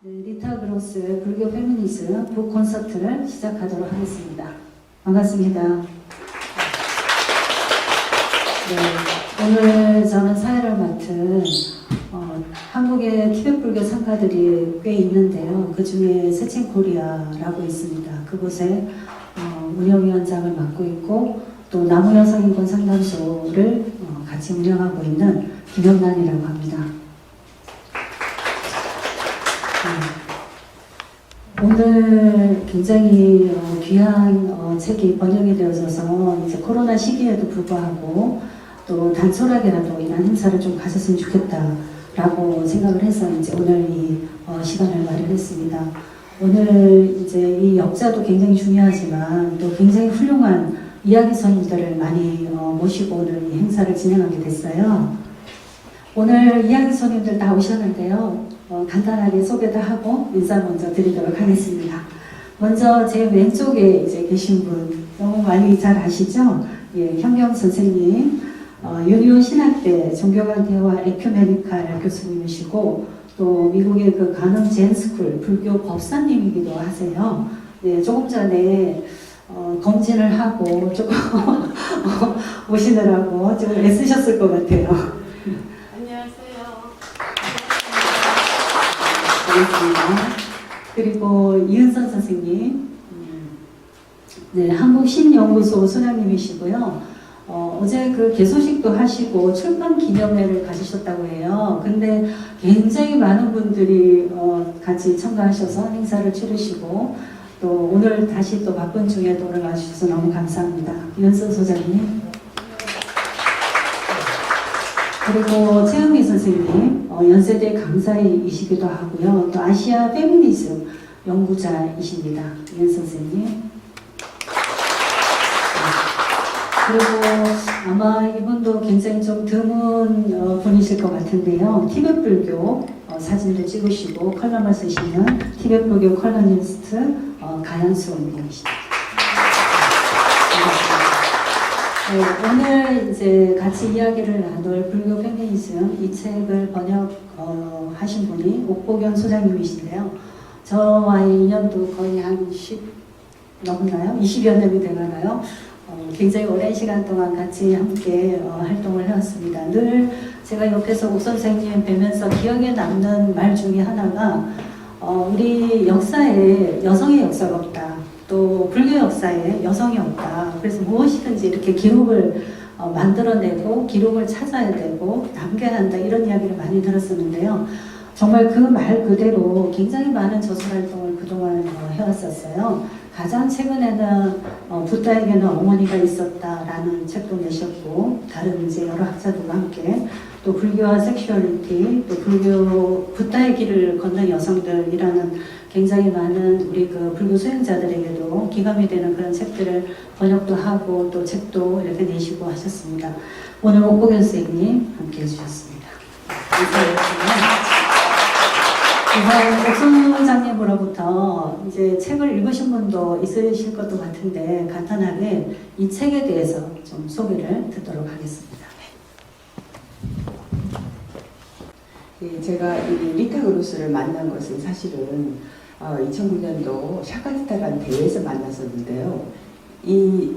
리타 그로스 불교 페미니즘 북 콘서트를 시작하도록 하겠습니다. 반갑습니다. 네, 오늘 저는 사회를 맡은 한국의 티벳 불교 상가들이 꽤 있는데요. 그 중에 세칭코리아라고 있습니다. 그곳에 운영위원장을 맡고 있고 또 나무여성인권 상담소를 같이 운영하고 있는 김영란이라고 합니다. 오늘 굉장히 귀한 책이 번역이 되어져서 이제 코로나 시기에도 불구하고 또 단촐하게라도 이런 행사를 좀 가졌으면 좋겠다라고 생각을 해서 이제 오늘 이 시간을 마련했습니다. 오늘 이제 이 역자도 굉장히 중요하지만 또 굉장히 훌륭한 이야기 선생님들을 많이 모시고 오늘 이 행사를 진행하게 됐어요. 오늘 이야기 선생님들 다 오셨는데요. 간단하게 소개도 하고 인사 먼저 드리도록 하겠습니다. 먼저 제 왼쪽에 이제 계신 분 너무 많이 잘 아시죠? 예, 현경 선생님, 유니온 신학대 종교관 대화 에큐메니칼 교수님이시고 또 미국의 그 가능 젠스쿨 불교 법사님이기도 하세요. 네, 조금 전에 검진을 하고 조금 오시느라고 좀 애쓰셨을 것 같아요. 그리고 이은선 선생님, 네, 한국신연구소 소장님이시고요. 어제 그 개소식도 하시고 출판 기념회를 가지셨다고 해요. 근데 굉장히 많은 분들이 같이 참가하셔서 행사를 치르시고 또 오늘 다시 또 바쁜 중에도 오늘 와주셔서 너무 감사합니다. 이은선 소장님. 그리고 최은미 선생님, 연세대 강사이시기도 하고요. 또 아시아 페미니즘 연구자이십니다. 이은 선생님. 그리고 아마 이분도 굉장히 좀 드문 분이실 것 같은데요. 티벳 불교 사진도 찍으시고 컬럼을 쓰시는 티벳 불교 컬러니스트 가연수 원님이십니다. 네, 오늘 이제 같이 이야기를 나눌 불교 페미니즘 이 책을 번역하신 분이 옥보경 소장님이신데요. 저와의 인연도 거의 한 10 넘나요? 20여 년이 되가나요? 굉장히 오랜 시간 동안 같이 함께 활동을 해왔습니다. 늘 제가 옆에서 옥 선생님 뵈면서 기억에 남는 말 중에 하나가 우리 역사에 여성의 역사가 없다. 또 불교 역사에 여성이 없다. 그래서 무엇이든지 이렇게 기록을 만들어내고 기록을 찾아야 되고 남겨야 한다. 이런 이야기를 많이 들었었는데요. 정말 그 말 그대로 굉장히 많은 저술 활동을 그동안 해왔었어요. 가장 최근에는 붓다에게는 어머니가 있었다라는 책도 내셨고 다른 이제 여러 학자들과 함께 또 불교와 섹슈얼리티 또 불교 붓다의 길을 걷는 여성들이라는 굉장히 많은 우리 그 불교 수행자들에게도 기감이 되는 그런 책들을 번역도 하고 또 책도 이렇게 내시고 하셨습니다. 오늘 옥보경 선생님 함께 해주셨습니다. 감사합니다. 옥 소장님으로부터 이제 책을 읽으신 분도 있으실 것도 같은데 간단하게 이 책에 대해서 좀 소개를 듣도록 하겠습니다. 예, 제가 이 리타 그로스를 만난 것은 사실은 2009년도 샤카티타라는 대회에서 만났었는데요. 이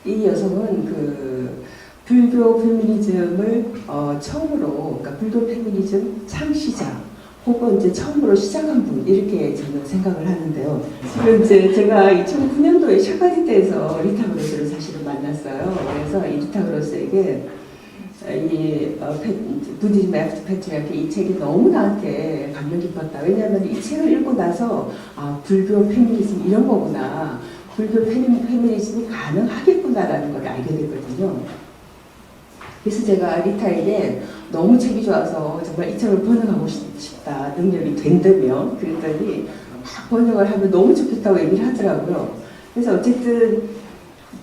여성은 그 불교 페미니즘을 처음으로, 그러니까 불교 페미니즘 창시자 혹은 이제 처음으로 시작한 분 이렇게 저는 생각을 하는데요. 지금 이제 제가 2009년도에 샤카티타에서 리타 그로스를 사실은 만났어요. 그래서 이 리타 그로스에게 이 부디즘 애프터 패트리아키 이 책이 너무 나한테 감명 깊었다. 왜냐하면 이 책을 읽고 나서 불교 페미니즘 이런 거구나. 불교 페미니즘이 가능하겠구나라는 걸 알게 됐거든요. 그래서 제가 리타에게 너무 책이 좋아서 정말 이 책을 번역하고 싶다. 능력이 된다면 그랬더니 막 번역을 하면 너무 좋겠다고 얘기를 하더라고요. 그래서 어쨌든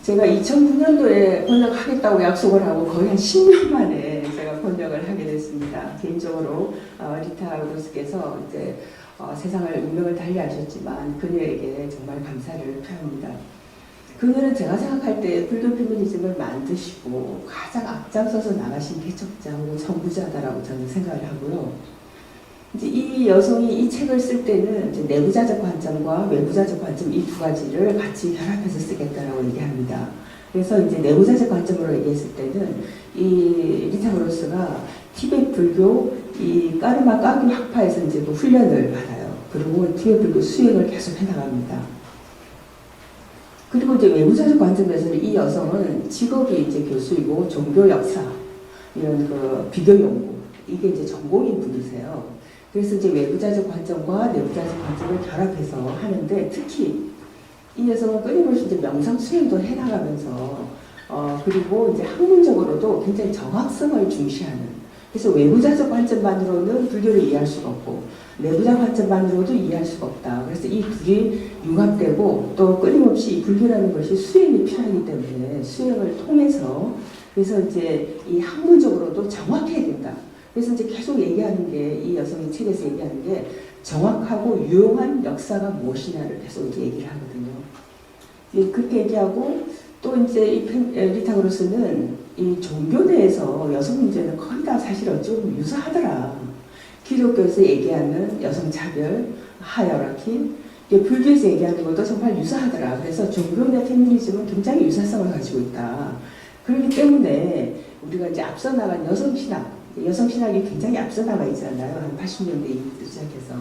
제가 2009년도에 번역하겠다고 약속을 하고 거의 한 10년 만에 제가 번역을 하게 됐습니다. 개인적으로 리타 그로스께서 이제 세상을 운명을 달리 하셨지만 그녀에게 정말 감사를 표합니다. 그거는 제가 생각할 때 불교 페미니즘을 만드시고 가장 앞장서서 나가신 개척자고 선구자다라고 저는 생각을 하고요. 이제 이 여성이 이 책을 쓸 때는 이제 내부자적 관점과 외부자적 관점 이 두 가지를 같이 결합해서 쓰겠다라고 얘기합니다. 그래서 이제 내부자적 관점으로 얘기했을 때는 이 리타 그로스가 티베트 불교 이 까르마 까규 학파에서 이제 그 훈련을 받아요. 그리고 티베트 불교 수행을 계속 해나갑니다. 그리고 이제 외부자적 관점에서는 이 여성은 직업이 이제 교수이고 종교 역사 이런 그 비교 연구 이게 이제 전공인 분이세요. 그래서 이제 외부자적 관점과 내부자적 관점을 결합해서 하는데 특히 이 여성은 끊임없이 이제 명상 수행도 해나가면서 그리고 이제 학문적으로도 굉장히 정확성을 중시하는 그래서 외부자적 관점만으로는 불교를 이해할 수가 없고 내부자적 관점만으로도 이해할 수가 없다. 그래서 이 둘이 융합되고 또 끊임없이 이 불교라는 것이 수행이 필요하기 때문에 수행을 통해서 그래서 이제 이 학문적으로도 정확해야 된다. 그래서 이제 계속 얘기하는 게 이 여성이 책에서 얘기하는 게 정확하고 유용한 역사가 무엇이냐를 계속 이제 얘기를 하거든요. 예, 그렇게 얘기하고 또 이제 이 리타 그로스는 이 종교 내에서 여성 문제는 거의 다 사실 좀 유사하더라. 기독교에서 얘기하는 여성 차별, 하이어라키, 불교에서 얘기하는 것도 정말 유사하더라. 그래서 종교 내 페미니즘은 굉장히 유사성을 가지고 있다. 그렇기 때문에 우리가 이제 앞서 나간 여성신학이 굉장히 앞서 나가 있잖아요. 한 80년대 이후부터 시작해서.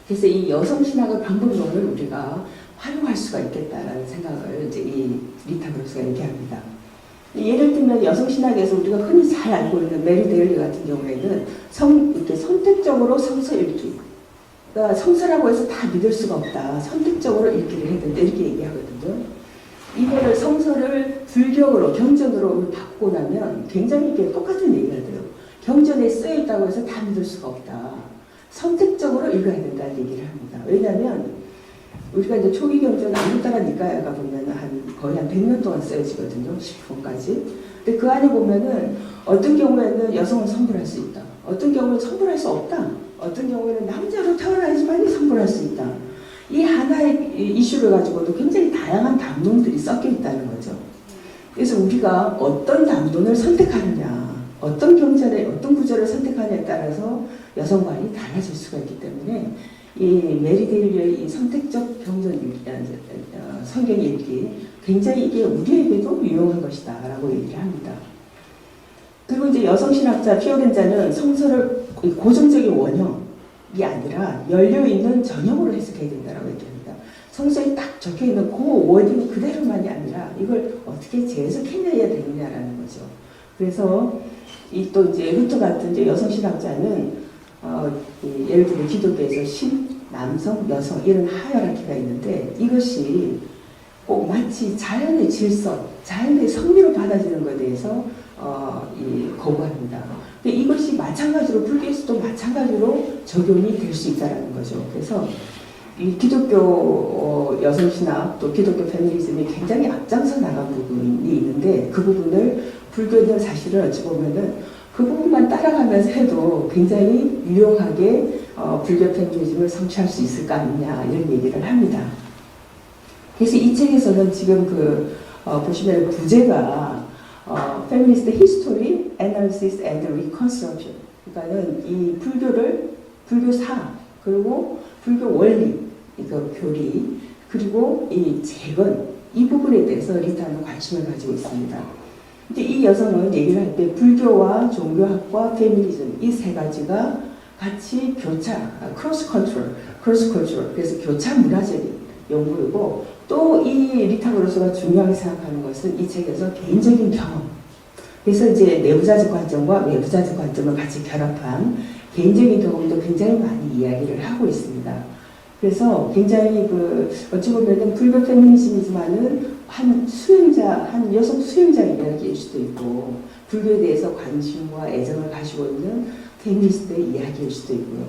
그래서 이 여성신학의 방법론을 우리가 활용할 수가 있겠다라는 생각을 이제 이 리타 그로스가 얘기합니다. 예를 들면 여성신학에서 우리가 흔히 잘 알고 있는 메리 데일리 같은 경우에는 이렇게 선택적으로 성서 읽기. 그러니까 성서라고 해서 다 믿을 수가 없다. 선택적으로 읽기를 해야 된다. 이렇게 얘기하거든요. 이거를 성서를 불경으로, 경전으로 바꾸고 나면 굉장히 이게 똑같은 얘기가 돼요. 경전에 쓰여 있다고 해서 다 믿을 수가 없다. 선택적으로 읽어야 된다는 얘기를 합니다. 왜냐하면 우리가 이제 초기 경전 아무따라 니까야가 보면 거의 한 100년 동안 쓰여지거든요. 10권까지. 근데 그 안에 보면은 어떤 경우에는 여성은 선불할 수 있다. 어떤 경우는 선불할 수 없다. 어떤 경우에는 남자로 태어나야지만 선불할 수 있다. 이 하나의 이슈를 가지고도 굉장히 다양한 담론들이 섞여 있다는 거죠. 그래서 우리가 어떤 담론을 선택하느냐, 어떤 경전에 어떤 구절을 선택하느냐에 따라서 여성관이 달라질 수가 있기 때문에 이 메리 데일리의 이 선택적 성경 읽기 굉장히 이게 우리에게도 유용한 것이다 라고 얘기를 합니다. 그리고 이제 여성신학자 피오렌자는 성서를 고정적인 원형이 아니라 열려있는 전형으로 해석해야 된다고 얘기합니다. 성서에 딱 적혀있는 그 워딩 그대로만이 아니라 이걸 어떻게 재해석해내야 되느냐라는 거죠. 그래서 또 이제 루터 같은 이제 여성신학자는 예를 들면 기독교에서 신, 남성, 여성 이런 하이어라키가 있는데 이것이 꼭 마치 자연의 질서, 자연의 성리로 받아지는 것에 대해서 거부합니다. 근데 이것이 마찬가지로 불교에서도 마찬가지로 적용이 될 수 있다는 거죠. 그래서 이 기독교 여성신학 또 기독교 페미니즘이 굉장히 앞장서 나간 부분이 있는데 그 부분을 불교는 사실은 어찌 보면은 그 부분만 따라가면서 해도 굉장히 유용하게 불교 페미니즘을 성취할 수 있을 거 아니냐 이런 얘기를 합니다. 그래서 이 책에서는 지금 보시면 부제가 Feminist History, Analysis and Reconstruction 그러니까는 이 불교사 그리고 불교 원리, 교리 그리고 이 재건 이 부분에 대해서 리타는 관심을 가지고 있습니다. 근데 이 여성은 얘기를 할 때 불교와 종교학과 페미니즘 이 세 가지가 같이 교차, 크로스 컬처럴, 그래서 교차 문화적인 연구이고 또 이 리타 그로스가 중요하게 생각하는 것은 이 책에서 개인적인 경험 그래서 이제 내부자적 관점과 외부자적 관점을 같이 결합한 개인적인 경험도 굉장히 많이 이야기를 하고 있습니다. 그래서 굉장히 어찌 보면은 불교 페미니즘이지만은 한 여성 수행자의 이야기일 수도 있고, 불교에 대해서 관심과 애정을 가지고 있는 페미니스트의 이야기일 수도 있고요.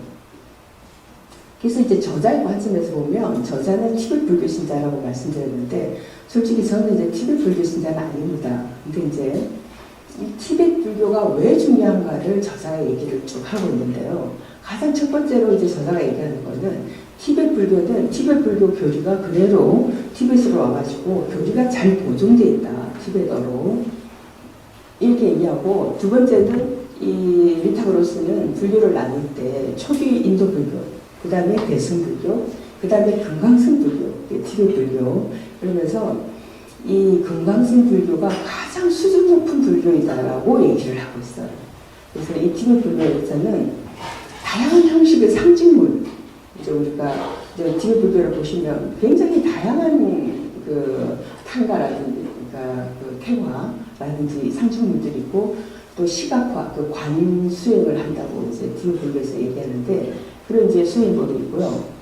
그래서 이제 저자의 관점에서 보면, 저자는 티베트 불교 신자라고 말씀드렸는데, 솔직히 저는 이제 티베트 불교 신자는 아닙니다. 근데 이제 이 티베트 불교가 왜 중요한가를 저자가 얘기를 쭉 하고 있는데요. 가장 첫 번째로 이제 저자가 얘기하는 거는 티베트 불교는 티베트 불교 교리가 그대로 티베트로 와가지고 교리가 잘 보존돼 있다. 티베트어로. 이렇게 얘기하고, 두 번째는 이 리타그로스는 불교를 나눌 때 초기 인도 불교, 그 다음에 대승 불교, 그 다음에 금강승 불교, 티베트 불교. 그러면서 이 금강승 불교가 가장 수준 높은 불교이다라고 얘기를 하고 있어요. 그래서 이 티베트 불교에서는 다양한 형식의 상징물, 이제 우리가 이제 티베트 불교를 보시면 굉장히 다양한 그 탄가라든지, 그러니까 그 태화라든지 상징물들이 있고, 또 시각화, 그 관 수행을 한다고 이제 티베트 불교에서 얘기하는데, 그런 이제 수행법이 있고요.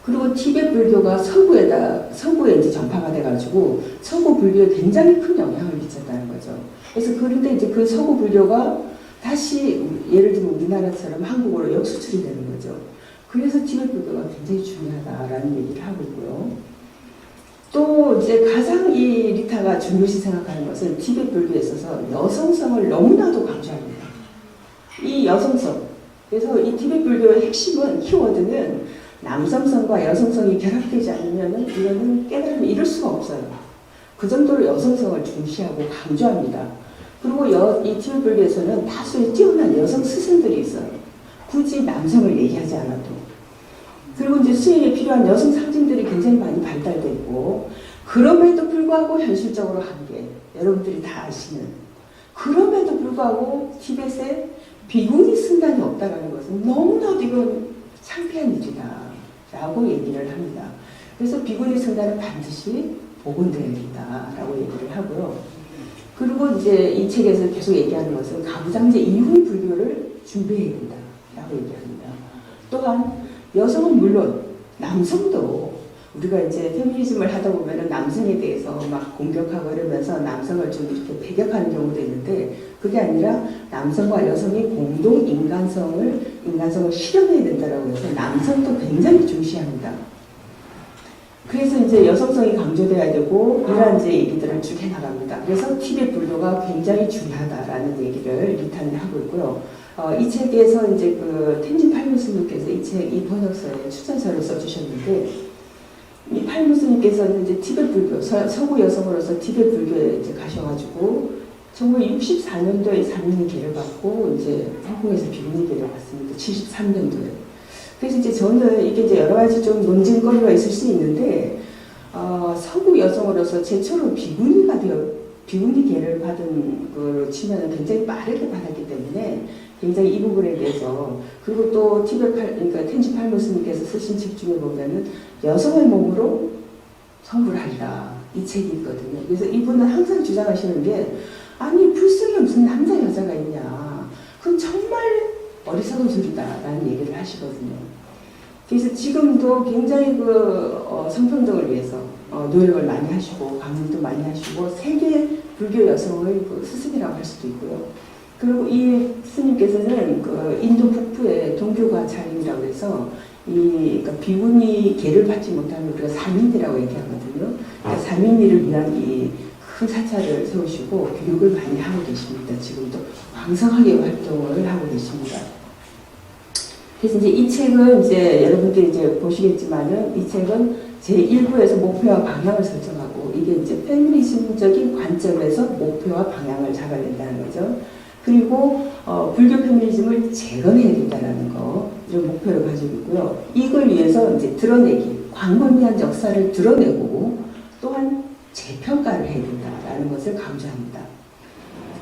그리고 티베트 불교가 서구에 이제 전파가 돼가지고 서구 불교에 굉장히 큰 영향을 미쳤다는 거죠. 그래서 그런데 이제 그 서구 불교가 다시 예를 들면 우리나라처럼 한국어로 역수출이 되는 거죠. 그래서 티베트 불교가 굉장히 중요하다라는 얘기를 하고 있고요. 또 이제 가장 이 리타가 중요시 생각하는 것은 티베트 불교에 있어서 여성성을 너무나도 강조합니다. 이 여성성. 그래서 이 티베트 불교의 핵심은 키워드는 남성성과 여성성이 결합되지 않으면 이거는 깨달음을 이룰 수가 없어요. 그 정도로 여성성을 중시하고 강조합니다. 그리고 이 티베트 불교에서는 다수의 뛰어난 여성 스승들이 있어요. 굳이 남성을 얘기하지 않아도. 그리고 이제 수행에 필요한 여성 상징들이 굉장히 많이 발달되어 있고, 그럼에도 불구하고 현실적으로 한계, 여러분들이 다 아시는, 그럼에도 불구하고 티벳에 비구니 승단이 없다는 것은 너무나도 이건 창피한 일이다 라고 얘기를 합니다. 그래서 비구니 승단은 반드시 복원되어야 된다라고 얘기를 하고요. 그리고 이제 이 책에서 계속 얘기하는 것은 가부장제 이후의 불교를 준비해야 된다라고 얘기합니다. 또한 여성은 물론 남성도 우리가 이제 페미니즘을 하다 보면은 남성에 대해서 막 공격하고 이러면서 남성을 좀 이렇게 배격하는 경우도 있는데, 그게 아니라 남성과 여성이 공동 인간성을 실현해야 된다라고 해서 남성도 굉장히 중시합니다. 그래서 이제 여성성이 강조돼야 되고 이러한 이제 얘기들을 쭉 해나갑니다. 그래서 티베트 불교가 굉장히 중요하다라는 얘기를 리타는 하고 있고요. 이 책에서 이제 그 텐진 팔무스님께서 이 번역서에 추천서를 써주셨는데, 이 팔무스님께서는 이제 티베트 불교, 서구 여성으로서 티베트 불교에 이제 가셔가지고 1964년도에 산민계를 받고 이제 홍콩에서 비구니계를 받습니다. 73년도에. 그래서 이제 저는 이게 이제 여러 가지 좀 논쟁거리가 있을 수 있는데, 서구 여성으로서 최초로 비구니계를 받은 걸로 치면은 굉장히 빠르게 받았기 때문에 굉장히 이 부분에 대해서, 그리고 또 그러니까 텐진 팔무스님께서 쓰신 책 중에 보면은 여성의 몸으로 성불하리라 이 책이 있거든요. 그래서 이분은 항상 주장하시는 게, 아니 불성에 무슨 남자 여자가 있냐, 그건 정말 어리석은 소리다라는 얘기를 하시거든요. 그래서 지금도 굉장히 성평등을 위해서 노력을 많이 하시고 강연도 많이 하시고 세계 불교 여성의 스승이라고 할 수도 있고요. 그리고 이 스님께서는 인도 북부의 동교가 차림이라고 해서 그러니까 비구니 계를 받지 못하면 우리가 사민이라고 얘기하거든요. 그러니까 사민이를 위한 이 큰 사찰을 세우시고 교육을 많이 하고 계십니다. 지금도 왕성하게 활동을 하고 계십니다. 그래서 이제 이 책은 이제 여러분들이 이제 보시겠지만은 이 책은 제1부에서 목표와 방향을 설정하고, 이게 이제 페미니즘적인 관점에서 목표와 방향을 잡아야 된다는 거죠. 그리고 불교 페미니즘을 재건해야 된다는 거, 이런 목표를 가지고 있고요. 이걸 위해서 이제 드러내기, 광범위한 역사를 드러내고 또한 재평가를 해야 된다라는 것을 강조합니다.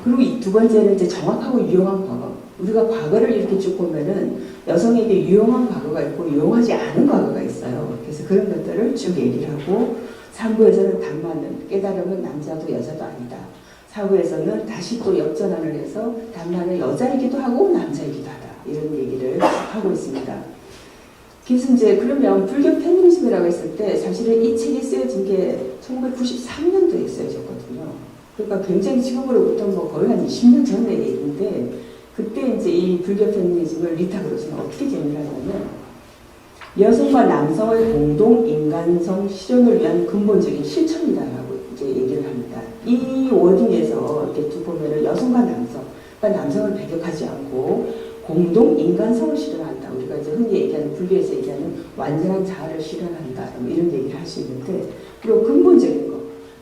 그리고 이 두 번째는 이제 정확하고 유용한 과거. 우리가 과거를 이렇게 쭉 보면은 여성에게 유용한 과거가 있고 유용하지 않은 과거가 있어요. 그래서 그런 것들을 쭉 얘기를 하고, 3부에서는 단만은 깨달음은 남자도 여자도 아니다. 4부에서는 다시 또 역전환을 해서 단만은 여자이기도 하고 남자이기도 하다. 이런 얘기를 하고 있습니다. 그래서 이제 그러면 불교 페미니즘이라고 했을 때 사실은 이 책이 쓰여진 게 1993년도에 쓰여졌거든요. 그러니까 굉장히 지금으로부터 거의 한 20년 전의 얘기인데, 그때 이제 이 불교 페미니즘을 리타그로스는 어떻게 정의를 하냐면, 여성과 남성의 공동 인간성 실현을 위한 근본적인 실천이다라고 이제 얘기를 합니다. 이 워딩에서 이렇게 쭉 보면은 여성과 남성, 그러니까 남성을 배격하지 않고 공동 인간성을 실현한다. 우리가 이제 흔히 얘기하는 불교에서 얘기하는 완전한 자아를 실현한다. 뭐 이런 얘기를 할 수 있는데, 그리고 근본적인 거.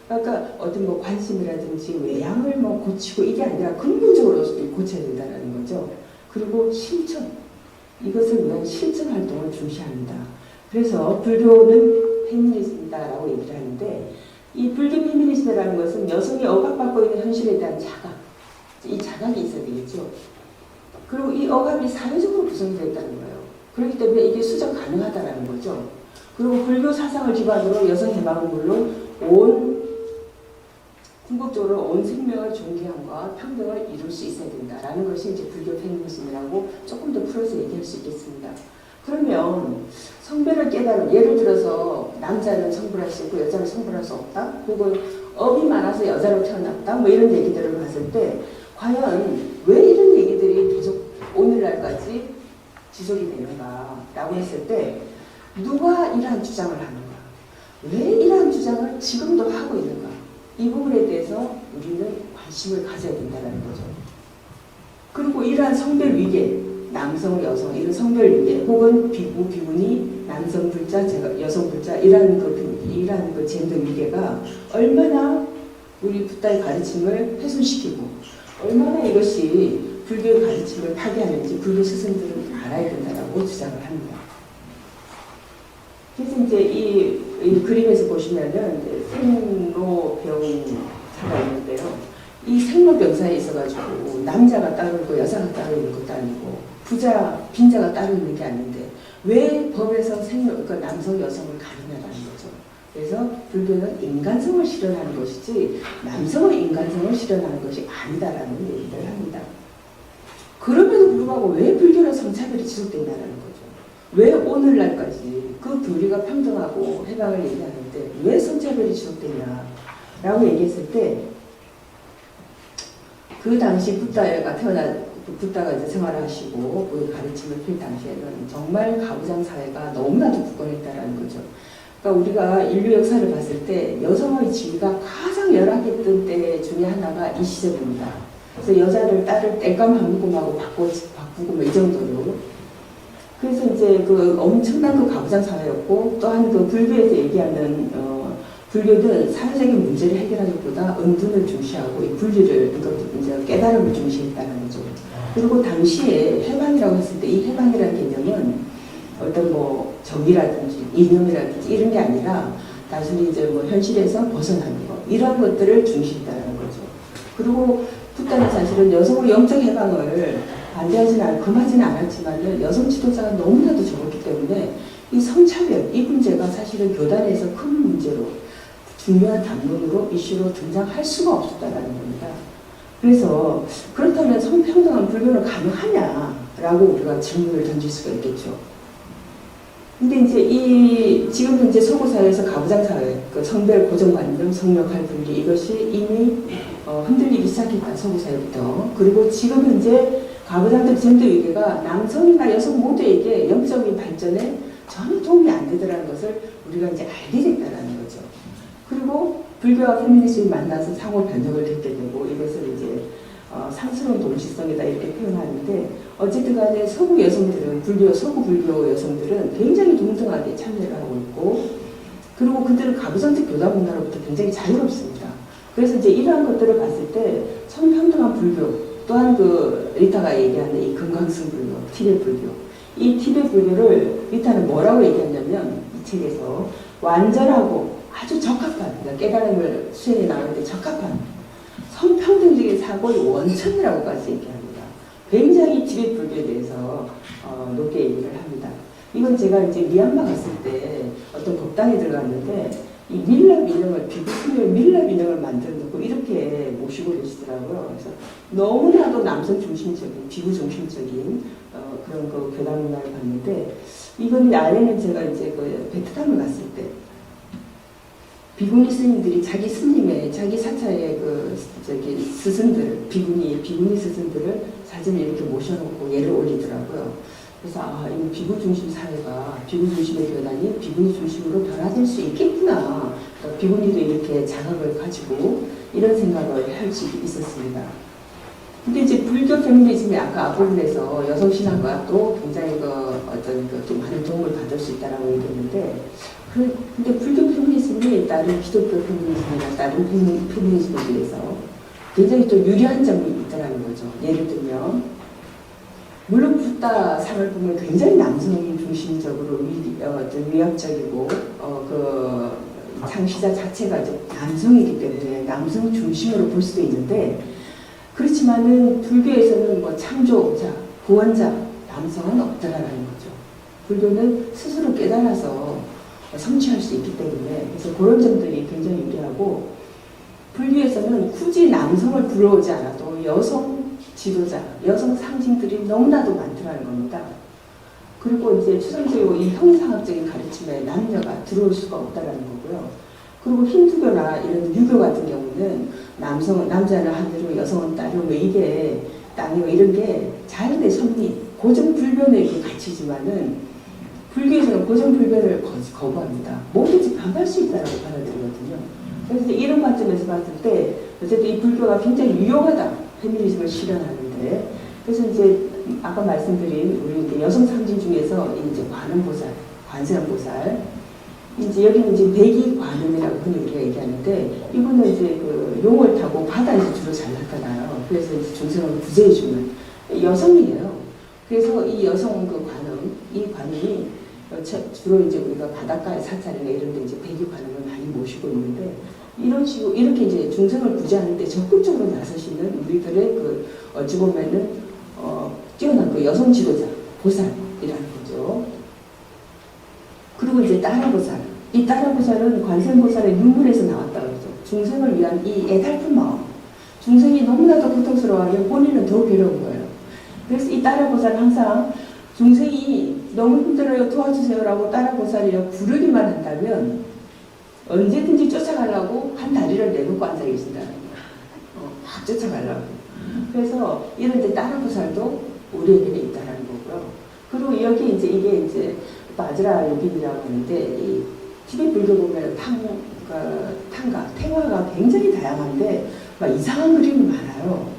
그러니까 어떤 뭐 관심이라든지 외향을 뭐 고치고 이게 아니라 근본적으로 고쳐야 된다는 거죠. 그리고 실천. 이것을 위한 실천 활동을 중시합니다. 그래서 불교는 페미니즘이다라고 얘기를 하는데, 이 불교 페미니즘이라는 것은 여성이 억압받고 있는 현실에 대한 자각, 이 자각이 있어야 되겠죠. 그리고 이 억압이 사회적으로 구성이 됐다는 거예요. 그렇기 때문에 이게 수정 가능하다는 거죠. 그리고 불교 사상을 기반으로 여성 해방은 물론 궁극적으로 온 생명을 존귀함과 평등을 이룰 수 있어야 된다라는 것이 이제 불교 페미니즘이라고 조금 더 풀어서 얘기할 수 있겠습니다. 그러면 성별을 깨달은, 예를 들어서 남자는 성불할 수 있고 여자는 성불할 수 없다, 혹은 업이 많아서 여자로 태어났다, 뭐 이런 얘기들을 봤을 때 과연 왜 이런 얘기들이 계속 오늘날까지 지속이 되는가라고 했을 때 누가 이러한 주장을 하는가, 왜 이러한 주장을 지금도 하고 있는가, 이 부분에 대해서 우리는 관심을 가져야 된다는 거죠. 그리고 이러한 성별 위계, 남성, 여성 이런 성별 위계, 혹은 비구, 비구니, 남성 불자, 여성 불자 이러한 그 젠더 위계가 얼마나 우리 붓다의 가르침을 훼손시키고 얼마나 이것이 불교의 가르침을 파괴하는지 불교 스승들은 알아야 된다고 주장을 합니다. 그래서 이제 이 그림에서 보시면은 생로병사가 있는데요. 이 생로병사에 있어가지고 남자가 따로 있고 여자가 따로 있는 것도 아니고 빈자가 따로 있는 게 아닌데 왜 법에서 그러니까 남성, 여성을 가리냐라는 거죠. 그래서 불교는 인간성을 실현하는 것이지 남성의 인간성을 실현하는 것이 아니다라는 얘기를 합니다. 그럼에도 불구하고 왜 불교는 성차별이 지속된다는 거죠. 왜 오늘날까지 그 교리가 평등하고 해방을 얘기하는데 왜 성차별이 지속되냐라고 얘기했을 때, 그 당시 붓다가 이제 생활을 하시고 그 가르침을 펼 당시에는 정말 가부장 사회가 너무나도 굳건했다라는 거죠. 그러니까 우리가 인류 역사를 봤을 때 여성의 지위가 가장 열악했던 때 중에 하나가 이 시절입니다. 그래서 여자를 딸을 땔감 한 모금하고 바꾸고 뭐 이 정도로. 그래서 이제 그 엄청난 그 가부장 사회였고, 또한 그 불교에서 얘기하는 불교는 사회적인 문제를 해결하는 것보다 은둔을 중시하고 이 분리를, 그러니까 이제 깨달음을 중시했다는 거죠. 그리고 당시에 해방이라고 했을 때 이 해방이라는 개념은 어떤 뭐 정의라든지 이념이라든지 이런 게 아니라 단순히 이제 뭐 현실에서 벗어나는 것, 이런 것들을 중시했다는 거죠. 그리고 붓다는 사실은 여성의 영적 해방을 금하지는 않았지만 여성 지도자가 너무나도 적었기 때문에 이 성차별, 이 문제가 사실은 교단에서 큰 문제로 중요한 담론으로 이슈로 등장할 수가 없었다는 겁니다. 그래서 그렇다면 성평등한 불교는 가능하냐라고 우리가 질문을 던질 수가 있겠죠. 근데 이제 지금 현재 서구사회에서 가부장사회, 그 성별 고정관념, 성역할 분리, 이것이 이미 흔들리기 시작했다, 서구사회부터. 그리고 지금 현재 가부장들 젠더 위계가 남성이나 여성 모두에게 영적인 발전에 전혀 도움이 안 되더라는 것을 우리가 이제 알게 됐다라는 거죠. 그리고 불교와 페미니즘이 만나서 상호 변혁을 겪게 되고 이것을 이제 상스러운 동시성이다 이렇게 표현하는데, 어쨌든 간에 서구 여성들은, 서구 불교 여성들은 굉장히 동등하게 참여를 하고 있고, 그리고 그들은 가부장적 교단 문화로부터 굉장히 자유롭습니다. 그래서 이제 이러한 것들을 봤을 때 성평등한 불교, 또한 그 리타가 얘기하는 이 금강승 불교, 티베트 불교, 이 티베트 불교를 리타는 뭐라고 얘기하냐면 이 책에서 완전하고 아주 적합한, 그러니까 깨달음을 수행해 나갈 때 적합한 성평등적인 사고의 원천이라고까지 얘기합니다. 굉장히 티베트 불교에 대해서 높게 얘기를 합니다. 이건 제가 이제 미얀마 갔을 때 어떤 법당에 들어갔는데 이 밀랍 인형을, 비구스님의 밀랍 인형을 만들어 놓고 이렇게 모시고 계시더라고요. 그래서 너무나도 남성 중심적인, 비구 중심적인 그런 그 교단 문화를 봤는데, 이건 안에는 제가 이제 그 베트남을 갔을 때 비구니 스님들이 자기 스님의, 자기 사차의 스승들, 비구니 스승들을 사진을 이렇게 모셔놓고 예를 올리더라고요. 그래서 이 비구 중심 사회가, 비구 중심의 교단이 비구니 중심으로 변화될 수 있겠구나. 그러니까 비구니도 이렇게 자각을 가지고 이런 생각을 할 수 있었습니다. 근데 이제 불교 페미니즘이 아까 앞부분에서 여성 신앙과 또 굉장히 어떤 좀 많은 도움을 받을 수 있다라고 얘기했는데, 근데 불교 페미니즘이 다른 기독교 페미니즘이나 다른 페미니즘에 비해서 굉장히 좀 유리한 점이 있다라는 거죠. 예를 들면, 물론 붓다 상을 보면 굉장히 남성 중심적으로 위협적이고, 그 창시자 자체가 남성이기 때문에 남성 중심으로 볼 수도 있는데, 그렇지만은 불교에서는 뭐 창조자, 구원자, 남성은 없다라는 거죠. 불교는 스스로 깨달아서 성취할 수 있기 때문에, 그래서 그런 점들이 굉장히 유리하고, 불교에서는 굳이 남성을 불러오지 않아도 여성 지도자, 여성 상징들이 너무나도 많더라는 겁니다. 그리고 이제 추상적이고 이 형상학적인 가르침에 남녀가 들어올 수가 없다라는 거고요. 그리고 힌두교나 이런 유교 같은 경우는 남자는 하늘로 여성은 땅으로 뭐 이게 땅이고 이런 게 자연의 섭리, 고정불변의 이렇게 가치지만은 불교에서는 고정불변을 거부합니다. 뭐든지 변할 수 있다라고 받아들이거든요. 그래서 이제 이런 관점에서 봤을 때 어쨌든 이 불교가 굉장히 유용하다. 페미니즘을 실현하는데. 그래서 이제 아까 말씀드린 우리 이제 여성 상징 중에서 이제 관음보살, 관세음보살, 이제 여기는 이제 백이관음이라고 흔히 우리가 얘기하는데, 이분은 이제 그 용을 타고 바다에서 주로 잘 나타나요. 그래서 이제 중생을 구제해주는 여성이에요. 그래서 이 여성 그 관음, 이 관음이 주로 이제 우리가 바닷가의 사찰이나 이런 데 이제 백이관음을 많이 모시고 있는데, 이런 식으로 이렇게 이제 중생을 구제하는데 적극적으로 나서시는 우리들의 그 어찌 보면은 뛰어난 그 여성 지도자, 보살이라는 거죠. 그리고 이제 따라보살. 이 따라보살은 관세음보살의 눈물에서 나왔다 그러죠. 중생을 위한 이 애달픈 마음. 중생이 너무나도 고통스러워하면 본인은 더 괴로운 거예요. 그래서 이 따라보살은 항상 중생이 너무 힘들어요, 도와주세요라고 따라보살이라고 부르기만 한다면 언제든지 쫓아가려고 한 다리를 내놓고 앉아 계신다는 거예요. 막 쫓아가려고. 그래서 이런 데 따라보살도 우리에게는 있다는 거고요. 그리고 여기 이제 이게 이제 바즈라 요긴이라고 하는데, 이 티베트 불교 보면 탱화가 굉장히 다양한데 막 이상한 그림이 많아요.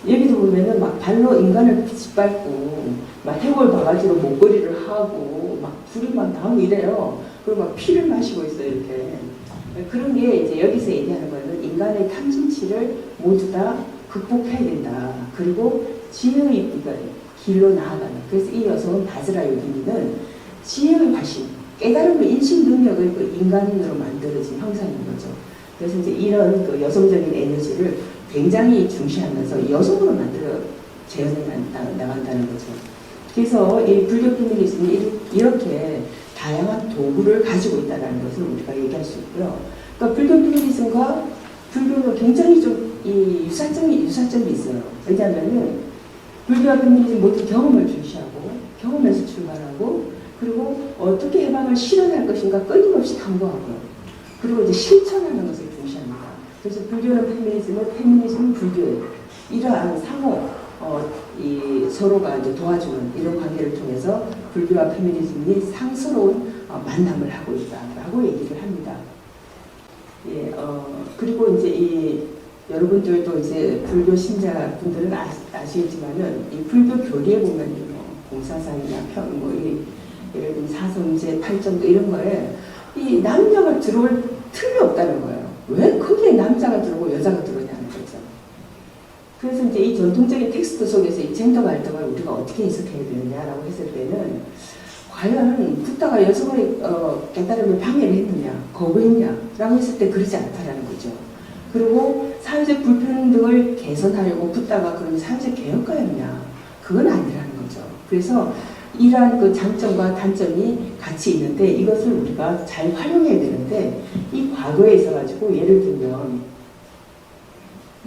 여기도 보면은 막 발로 인간을 짓밟고 막 해골 바가지로 목걸이를 하고 막 불이 막 나오고 이래요. 그리고 막 피를 마시고 있어요, 이렇게. 그런 게 이제 여기서 얘기하는 거는 인간의 탐진치를 모두 다 극복해야 된다. 그리고 지혜의 길로 나아가는. 그래서 이 여성은 바즈라 요기니는 지혜의 화신, 깨달음의 인식 능력을 그 인간으로 만들어진 형상인 거죠. 그래서 이제 이런 그 여성적인 에너지를 굉장히 중시하면서 여성으로 만들어 재현해 나간다는 거죠. 그래서 이 불교 페미니즘이 이렇게 다양한 도구를 가지고 있다는 것을 우리가 얘기할 수 있고요. 그러니까 불교 페미니즘과 불교는 굉장히 좀 이 유사점이 있어요. 왜냐하면은 불교와 페미니즘 모두 경험을 중시하고 경험에서 출발하고, 그리고 어떻게 해방을 실현할 것인가 끊임없이 탐구하고요. 그리고 이제 실천하는 것을 중시합니다. 그래서 불교는 페미니즘은, 페미니즘은 불교예요. 이러한 상호 서로가 이제 도와주는 이런 관계를 통해서 불교와 페미니즘이 상스러운 만남을 하고 있다라고 얘기를 합니다. 예, 그리고 이제 여러분들도 이제 불교 신자분들은 아시겠지만은 이 불교 교리에 보면 공사상이나 예를 들면 사성제, 팔정도 이런 거에 이 남녀가 들어올 틈이 없다는 거예요. 왜 거기에 남자가 들어오고 여자가 들어오냐는 거죠. 그래서 이제 이 전통적인 텍스트 속에서 이 젠더 갈등을 우리가 어떻게 해석해야 되느냐라고 했을 때는, 과연 붓다가 여성의 깨달음을 방해를 했느냐, 거부했냐라고 했을 때 그러지 않다라는 거죠. 그리고 사회적 불평등을 개선하려고 붓다가 그런 사회적 개혁가였냐, 그건 아니라는 거죠. 그래서 이러한 그 장점과 단점이 같이 있는데 이것을 우리가 잘 활용해야 되는데, 이 과거에 있어가지고 예를 들면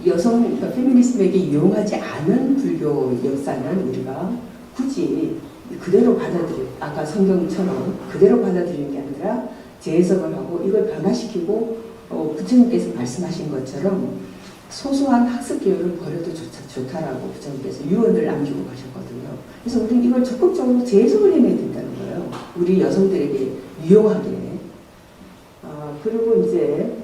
여성 페미니즘에게 유용하지 않은 불교 역사는 우리가 굳이 그대로 아까 성경처럼 그대로 받아들이는 게 아니라 재해석을 하고 이걸 변화시키고 부처님께서 말씀하신 것처럼 소소한 학습 교육을 버려도 좋다라고 부처님께서 유언을 남기고 가셨거든요. 그래서 우리는 이걸 적극적으로 재해석을 해내야 된다는 거예요. 우리 여성들에게 유용하게. 그리고 이제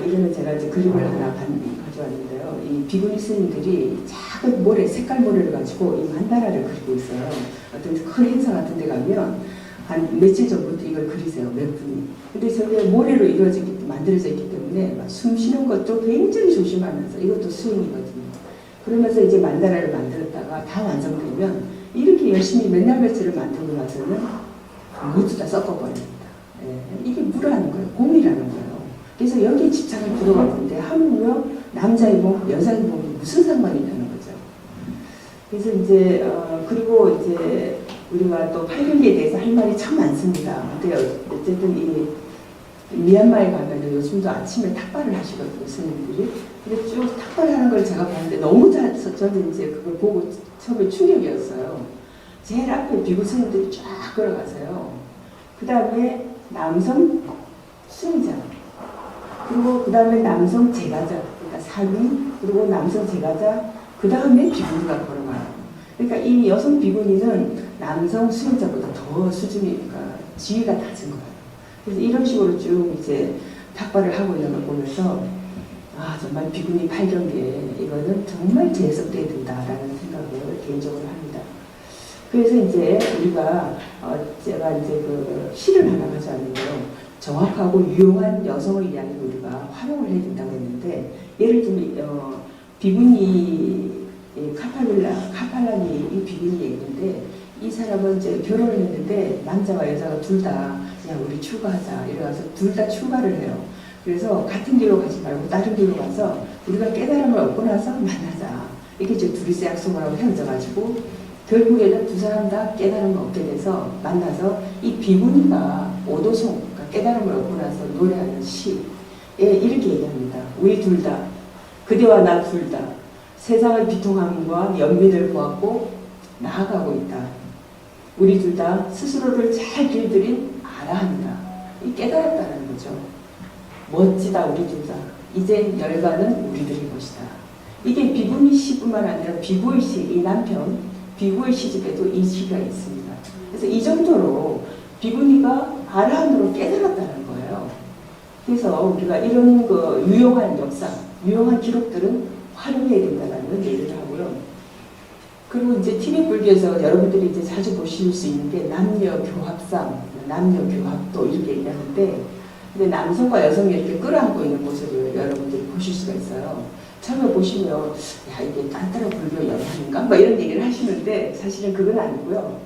이거는 제가 이제 그림을 하나 가져왔는데요. 이 비구니 스님들이 작은 모래, 색깔 모래를 가지고 이 만다라를 그리고 있어요. 어떤 큰 행사 같은 데 가면 한 며칠 전부터 이걸 그리세요. 몇 분이. 근데 저게 모래로 만들어져 있기 때문에 막 숨 쉬는 것도 굉장히 조심하면서 이것도 수행이거든요. 그러면서 이제 만다라를 만들었다가 다 완성되면 이렇게 열심히 맨날 며칠을 만들고 나서는 모두 다 섞어버립니다. 예, 이게 무라는 거예요. 공이라는 거예요. 그래서 여기에 집착을 들어가는데 하물며 남자의 몸, 여자의 몸이 무슨 상관이 있다는 거죠. 그래서 이제 그리고 이제 우리가 또 팔경기에 대해서 할 말이 참 많습니다. 근데 어쨌든 이 미얀마에 가면 요즘도 아침에 탁발을 하시거든요, 스님들이. 근데 쭉 탁발하는 걸 제가 봤는데 너무 잘해서 저는 이제 그걸 보고 처음에 충격이었어요. 제일 앞에 비구 스님들이 쫙 걸어가세요. 그 다음에 남성 수행자, 그리고 그 다음에 남성 제가자, 그러니까 사위, 그리고 남성 제가자, 그 다음에 비구니가 걸어가요. 그러니까 이 여성 비구니는 남성 수행자보다 더 수준이, 그러니까 지위가 낮은 거예요. 그래서 이런 식으로 쭉 이제 탁발을 하고 있는 걸 보면서 정말 비구니 팔경기에 이거는 정말 재해석돼야 된다라는 생각을 개인적으로 합니다. 그래서 이제 우리가 제가 이제 그 시를 하나 가져왔는데요. 정확하고 유용한 여성의 이야기를 우리가 활용을 해야 된다고 했는데, 예를 들면 비구니 카팔라니 이 비구니 얘기인데, 이 사람은 이제 결혼을 했는데 남자와 여자가 둘 다 그냥 우리 출가하자 이래서 둘 다 출가를 해요. 그래서 같은 길로 가지 말고 다른 길로 가서 우리가 깨달음을 얻고 나서 만나자, 이렇게 이제 둘이서 약속을 하고 헤어져가지고 결국에는 두 사람 다 깨달음을 얻게 돼서 만나서 이 비구니가 오도송, 그러니까 깨달음을 얻고 나서 노래하는 시에 이렇게 얘기합니다. 우리 둘 다, 그대와 나 둘 다 세상의 비통함과 연민을 보았고 나아가고 있다. 우리 둘 다 스스로를 잘 길들인 아라한다. 이 깨달았다는 거죠. 멋지다 우리 둘 다. 이제 열반은 우리들의 것이다. 이게 비구니 시뿐만 아니라 비구의 시, 이 남편 비구의 시집에도 이 시가 있습니다. 그래서 이 정도로 비구니가 아라한으로 깨달았다는 거예요. 그래서 우리가 이런 그 유용한 역사, 유용한 기록들은 활용해야 된다는 얘기를 하고요. 그리고 이제 티벳 불교에서 여러분들이 이제 자주 보실 수 있는 게 남녀 교합상, 남녀 교합도 이렇게 얘기하는데, 근데 남성과 여성이 이렇게 끌어안고 있는 모습을 여러분들이 보실 수가 있어요. 처음에 보시면 야 이게 딴따라 불교 영향인가? 뭐 이런 얘기를 하시는데 사실은 그건 아니고요.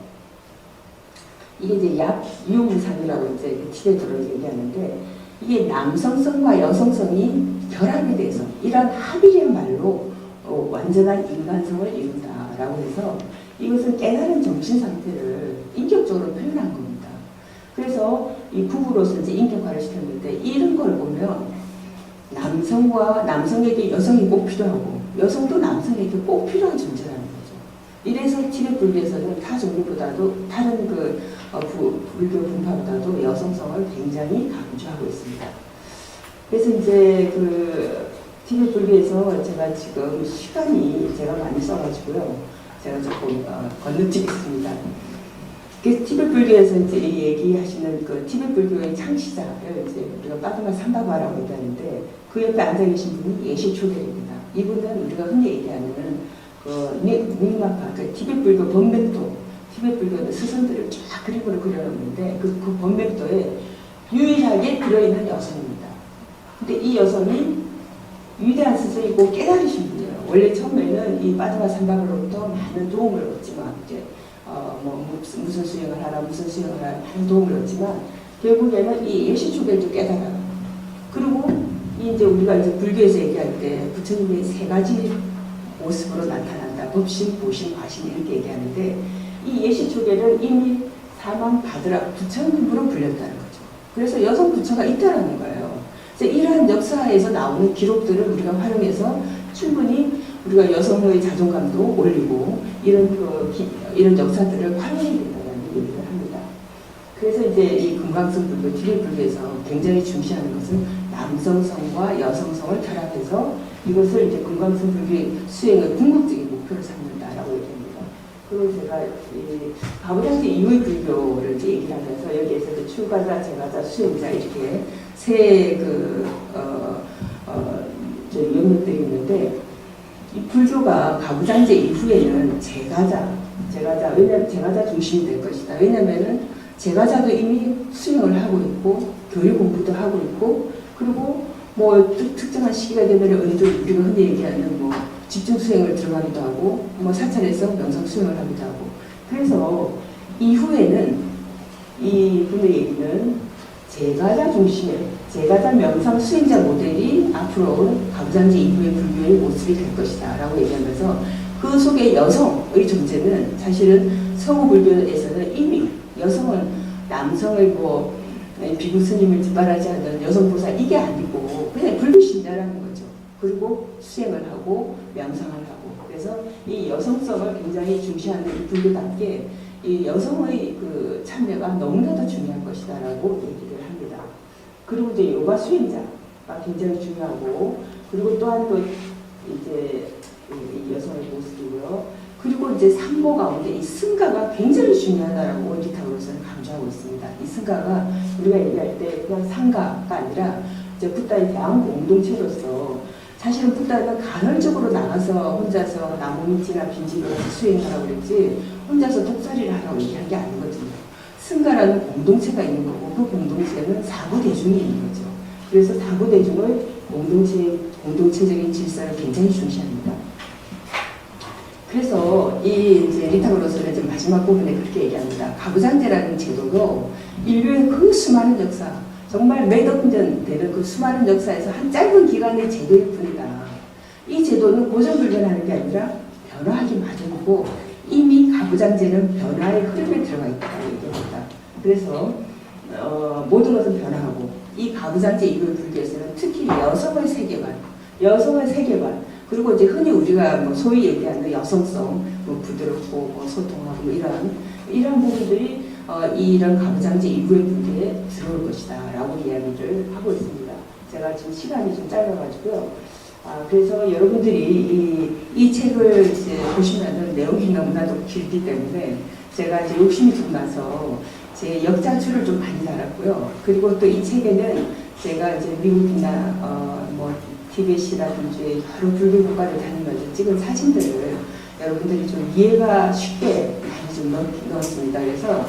이게 이제 약유무상이라고 이제 티벳으로 얘기하는데, 이게 남성성과 여성성이 결합에 대해서 이런 합의야말로 완전한 인간성을 이룬다라고 해서 이것은 깨달은 정신 상태를 인격적으로 표현한 겁니다. 그래서 이 부부로서 이제 인격화를 시켰는데, 이런 걸 보면 남성에게 여성이 꼭 필요하고 여성도 남성에게 꼭 필요한 존재라는 거죠. 이래서 티벳 불교에서는 타 종교보다도 다른 불교 분파보다도 여성성을 굉장히 강조하고 있습니다. 그래서 이제 티벳 불교에서 제가 지금 시간이 제가 많이 써가지고요. 제가 조금 건너뛰겠습니다. 그 티벳 불교에서 이제 얘기하시는 그 티벳 불교의 창시자를 이제 우리가 빠드마 삼바바라고 얘기하는데, 그 옆에 앉아 계신 분이 예시 초겔입니다. 이분은 우리가 흔히 얘기하는 닉마파, 그 티벳 불교 번맥도, 티벳 불교는 스승들을 쫙 그림으로 그려놓는데 그 번맥도에 유일하게 들어있는 여성입니다. 근데 이 여성이 위대한 스승이고 깨달으신 분이에요. 원래 처음에는 이 빠드마 삼바바로부터 많은 도움을 얻지만 이제 무슨 수행을 하라, 무슨 수행을 하라 많은 도움을 얻지만 결국에는 이 예시초겔도 깨달아요. 그리고 이제 우리가 이제 불교에서 얘기할 때 부처님의 세 가지 모습으로 나타난다. 법신, 보신, 화신 이렇게 얘기하는데, 이 예시초겔은 이미 사망 바드라 부처님으로 불렸다는 거죠. 그래서 여성 부처가 있다라는 거예요. 그래서 이러한 역사에서 나오는 기록들을 우리가 활용해서 충분히 우리가 여성의 자존감도 올리고 이런 역사들을 활용해야 된다는 얘기를 합니다. 그래서 이제 이 금강성 불교, 티벳 불교에서 굉장히 중시하는 것은 남성성과 여성성을 결합해서 이것을 이제 금강성 불교의 수행의 궁극적인 목표로 삼는다라고 얘기합니다. 그리고 제가 바보장제 이후의 불교를 이제 얘기를 하면서 여기에서 출가자, 제가자, 수행자 이렇게 연못들이 있는데 이 불교가 가부장제 이후에는 왜냐면 제가자 중심이 될 것이다. 왜냐면은 제가자도 이미 수행을 하고 있고 교육 공부도 하고 있고 그리고 뭐 특정한 시기가 되면 어디도 우리가 흔히 얘기하는 뭐 집중 수행을 들어가기도 하고 뭐 사찰에서 명상 수행을 하기도 하고 그래서 이후에는 이 분의 얘기는 제가자 중심의 제가자 명상 수행자 모델이 앞으로 가부장제 이후의 불교의 모습이 될 것이다 라고 얘기하면서 그 속에 여성의 존재는 사실은 서구 불교에서는 이미 여성은 남성의 뭐 비구 스님을 뒷바라지 하는 여성 보사 이게 아니고 그냥 불교 신자라는 거죠. 그리고 수행을 하고 명상을 하고 그래서 이 여성성을 굉장히 중시하는 이 불교답게 이 여성의 그 참여가 너무나도 중요한 것이다라고 얘기를 합니다. 그리고 이제 요가 수행자가 굉장히 중요하고 그리고 또한 또 이제 이 여성의 모습이고요. 그리고 이제 상보 가운데 이 승가가 굉장히 중요하다라고 리타우로서는 강조하고 있습니다. 이 승가가 우리가 얘기할 때 그냥 상가가 아니라 이제 붓다의 대한 공동체로서 사실은 붓다는 간헐적으로 나가서 혼자서 나무 밑이나 빈집을 수행하라고 그랬지 혼자서 독살이를 하라고 얘기한 게 아니거든요. 승가라는 공동체가 있는 거고 그 공동체는 사부대중이 있는 거죠. 그래서 사부대중의 공동체적인 질서를 굉장히 중시합니다. 그래서 이 이제 리타우로서는 이제 마지막 부분에 그렇게 얘기합니다. 가부장제라는 제도도 인류의 그 수많은 역사, 정말 몇억 년 되는 그 수많은 역사에서 한 짧은 기간의 제도일 뿐이다. 이 제도는 고정불변하는 게 아니라 변화하기 마련이고 이미 가부장제는 변화의 흐름에 들어가 있다고 얘기합니다. 그래서 모든 것은 변화하고 이 가부장제 이후의 불교에서는 특히 여성의 세계관 그리고 이제 흔히 우리가 뭐 소위 얘기하는 여성성, 뭐 부드럽고 뭐 소통하고 뭐 이런 부분들이 이런 가부장제 이후의 불교에 들어올 것이다라고 이야기를 하고 있습니다. 제가 지금 시간이 좀 짧아가지고요. 그래서 여러분들이 이 책을 이제 보시면은 내용이 너무나도 길기 때문에 제가 이제 욕심이 좀 나서 제 역자출을 좀 많이 달았고요. 그리고 또 이 책에는 제가 이제 미국이나 뭐 티벳이라든지 여러 불교 국가를 다니면서 찍은 사진들을 여러분들이 좀 이해가 쉽게 많이 좀 넣었습니다. 그래서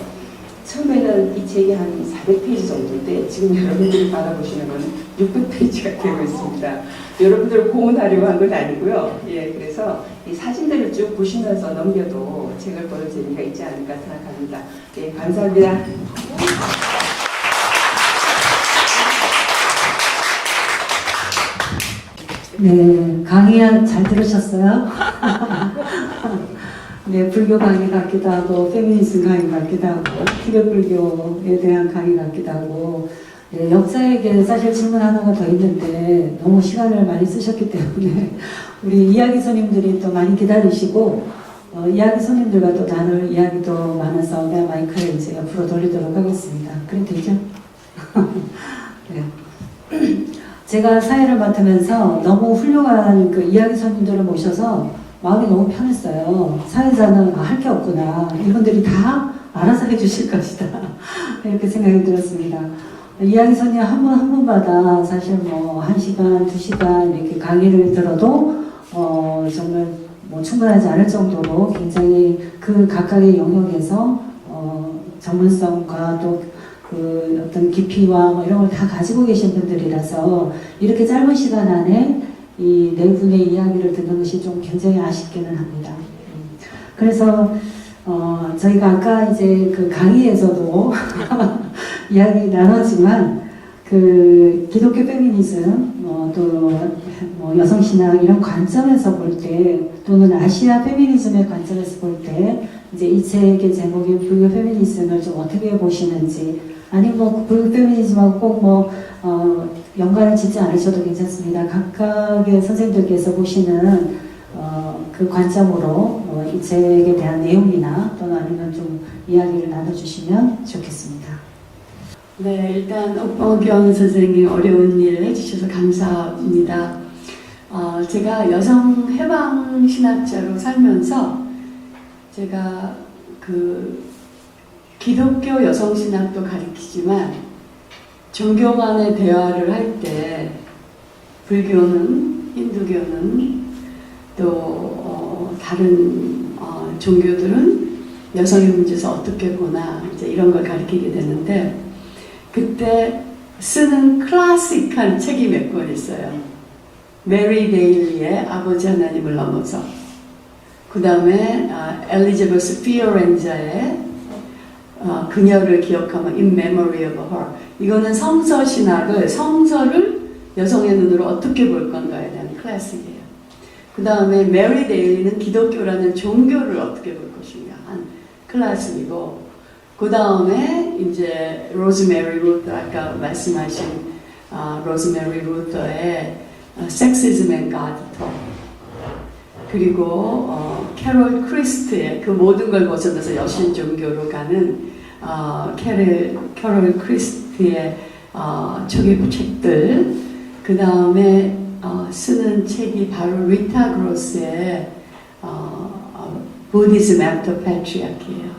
처음에는 이 책이 한 400페이지 정도인데 지금 여러분들이 받아보시는 건 600페이지가 되고 있습니다. 여러분들 고문하려고 한 건 아니고요. 예, 그래서 이 사진들을 쭉 보시면서 넘겨도 책을 보는 재미가 있지 않을까 생각합니다. 예, 감사합니다. 네, 강의 잘 들으셨어요? 네, 불교 강의 같기도 하고, 페미니즘 강의 같기도 하고, 티벳 불교에 대한 강의 같기도 하고, 네, 역사에게 사실 질문 하나가 더 있는데, 너무 시간을 많이 쓰셨기 때문에, 우리 이야기 손님들이 또 많이 기다리시고, 이야기 손님들과 또 나눌 이야기도 많아서, 내가 마이크를 이제 옆으로 돌리도록 하겠습니다. 그래 되죠? 네. 제가 사회를 맡으면서 너무 훌륭한 그 이야기 손님들을 모셔서 마음이 너무 편했어요. 사회자는 할 게 없구나. 이분들이 다 알아서 해주실 것이다. 이렇게 생각이 들었습니다. 이야기 손님 한 분마다 사실 뭐 1시간, 2시간 이렇게 강의를 들어도 정말 뭐 충분하지 않을 정도로 굉장히 그 각각의 영역에서 전문성과 또 그 어떤 깊이와 뭐 이런 걸 다 가지고 계신 분들이라서 이렇게 짧은 시간 안에 이 네 분의 이야기를 듣는 것이 좀 굉장히 아쉽기는 합니다. 그래서 저희가 아까 이제 그 강의에서도 이야기 나눴지만 그 기독교 페미니즘 또 뭐 여성신앙 이런 관점에서 볼 때 또는 아시아 페미니즘의 관점에서 볼 때 이제 이 책의 제목인 불교 페미니즘을 좀 어떻게 보시는지 아니 뭐 불교 페미니즘하고 꼭 뭐 연관을 짓지 않으셔도 괜찮습니다. 각각의 선생님들께서 보시는 그 관점으로 이 책에 대한 내용이나 또는 아니면 좀 이야기를 나눠주시면 좋겠습니다. 네, 일단 옥보경 선생님 어려운 일을 해주셔서 감사합니다. 제가 여성 해방 신학자로 살면서 제가 그 기독교 여성 신학도 가르치지만 종교 간의 대화를 할 때 불교는, 힌두교는 또 다른 종교들은 여성의 문제에서 어떻게 보나 이제 이런 걸 가르치게 되는데 그때 쓰는 클래식한 책이 몇 권 있어요. 메리 데일리의 아버지 하나님을 넘어서, 그 다음에 엘리자베스 피오렌자의 그녀를 기억하며 In Memory of Her. 이거는 성서 신학을, 성서를 여성의 눈으로 어떻게 볼 건가에 대한 클래식이에요. 그 다음에 메리 데일리는 기독교라는 종교를 어떻게 볼 것인가 한 클래식이고, 그 다음에 이제 로즈메리 루터, 아까 말씀하신 로즈메리 루터의 Sexism and God Talk, 그리고 캐롤 크리스트의 그 모든 걸 벗어나서 여신 종교로 가는 캐롤 크리스트의 초기 책들, 그 다음에 쓰는 책이 바로 리타 그로스의 Buddhism After Patriarchy예요.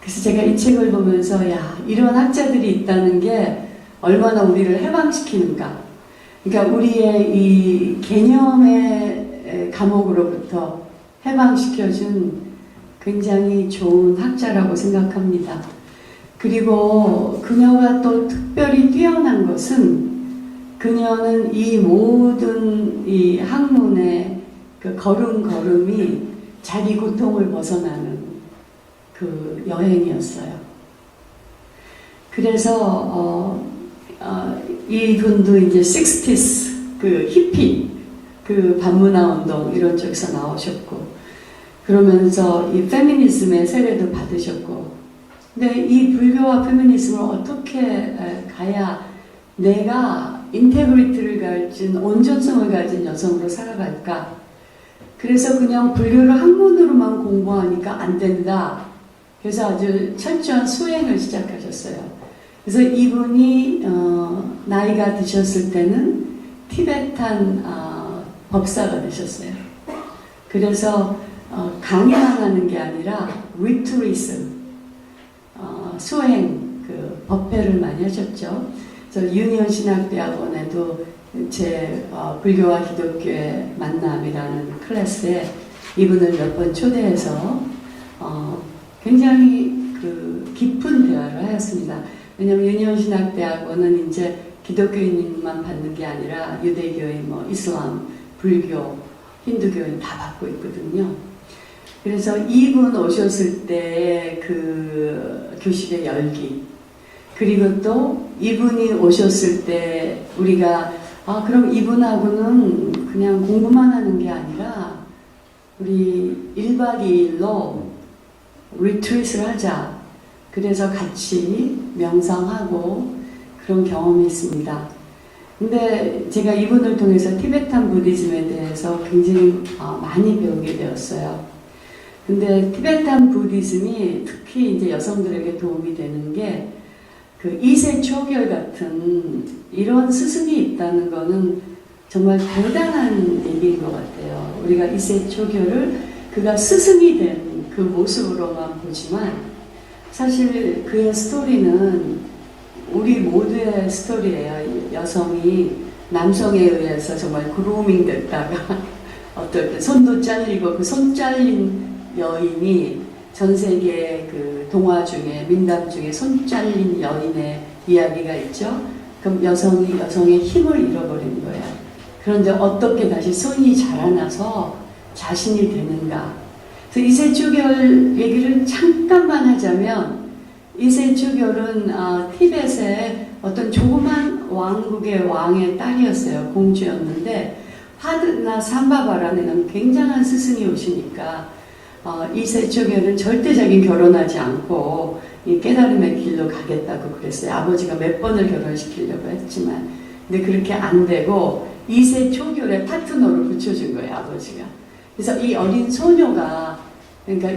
그래서 제가 이 책을 보면서 야, 이런 학자들이 있다는 게 얼마나 우리를 해방시키는가. 그러니까 우리의 이 개념의 감옥으로부터 해방시켜준 굉장히 좋은 학자라고 생각합니다. 그리고 그녀가 또 특별히 뛰어난 것은 그녀는 이 모든 이 학문의 그 걸음걸음이 자기 고통을 벗어나는 그 여행이었어요. 그래서 이 분도 이제 60s 그 히피 그 반문화 운동 이런 쪽에서 나오셨고, 그러면서 이 페미니즘의 세례도 받으셨고, 근데 이 불교와 페미니즘을 어떻게 가야 내가 인테그리티를 가진, 온전성을 가진 여성으로 살아갈까? 그래서 그냥 불교를 학문으로만 공부하니까 안 된다. 그래서 아주 철저한 수행을 시작하셨어요. 그래서 이분이 나이가 드셨을 때는 티베탄 법사가 되셨어요. 그래서 강의만 하는 게 아니라 리트리즘, 수행, 그 법회를 많이 하셨죠. 그래서 유니온 신학대학원에도 제 불교와 기독교의 만남이라는 클래스에 이분을 몇 번 초대해서 굉장히 그 깊은 대화를 하였습니다. 왜냐하면 유니온 신학대학원은 이제 기독교인만 받는 게 아니라 유대교인, 뭐 이슬람, 불교, 힌두교인 다 받고 있거든요. 그래서 이분 오셨을 때 그 교실의 열기, 그리고 또 이분이 오셨을 때 우리가 그럼 이분하고는 그냥 공부만 하는 게 아니라 우리 1박 2일로 리트릿을 하자. 그래서 같이 명상하고 그런 경험이 있습니다. 근데 제가 이분을 통해서 티베탄 부디즘에 대해서 굉장히 많이 배우게 되었어요. 근데 티베탄 부디즘이 특히 이제 여성들에게 도움이 되는 게 그 이세 초결 같은 이런 스승이 있다는 거는 정말 대단한 얘기인 것 같아요. 우리가 이세 초결을 그가 스승이 된 그 모습으로만 보지만 사실 그의 스토리는 우리 모두의 스토리예요. 여성이 남성에 의해서 정말 그루밍 됐다가 어떨 때 손도 잘리고 그 손 잘린 여인이 전 세계 그 동화 중에 민담 중에 손 잘린 여인의 이야기가 있죠. 그럼 여성의 힘을 잃어버린 거예요. 그런데 어떻게 다시 손이 자라나서 자신이 되는가. 그래서 이세추결 얘기를 잠깐만 하자면 이세추결은 티벳의 어떤 조그만 왕국의 왕의 딸이었어요. 공주였는데 파드나 삼바바라는 굉장한 스승이 오시니까 이세추결은 절대 자기 결혼하지 않고 이 깨달음의 길로 가겠다고 그랬어요. 아버지가 몇 번을 결혼시키려고 했지만 근데 그렇게 안 되고 이세초결의 파트너를 붙여준 거예요. 아버지가. 그래서 이 어린 소녀가 그러니까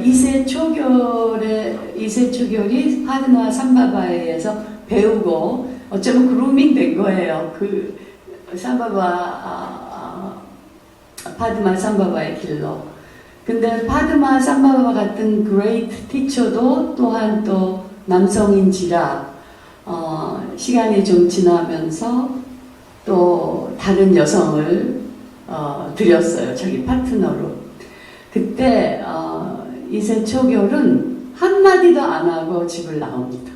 이세초결이 파드나 삼바바에 의해서 배우고 어쩌면 그루밍 된 거예요. 그 파드마 삼바바의 길로. 근데 파드마 삼바바 같은 그레이트 티처도 또한 또 남성인지라 시간이 좀 지나면서 또 다른 여성을 들였어요. 자기 파트너로. 그때 이세초결은 한마디도 안 하고 집을 나옵니다.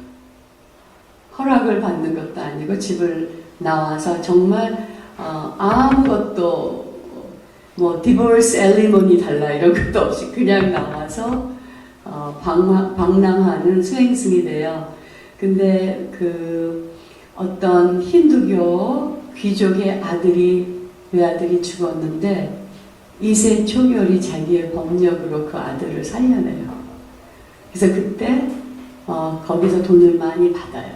허락을 받는 것도 아니고 집을 나와서 정말 아무것도 뭐 디보스 엘리머니 달라 이런 것도 없이 그냥 나와서 방랑하는 수행승이 돼요. 근데 그 어떤 힌두교 귀족의 외아들이 죽었는데 이세초결이 자기의 법력으로 그 아들을 살려내요. 그래서 그때 거기서 돈을 많이 받아요.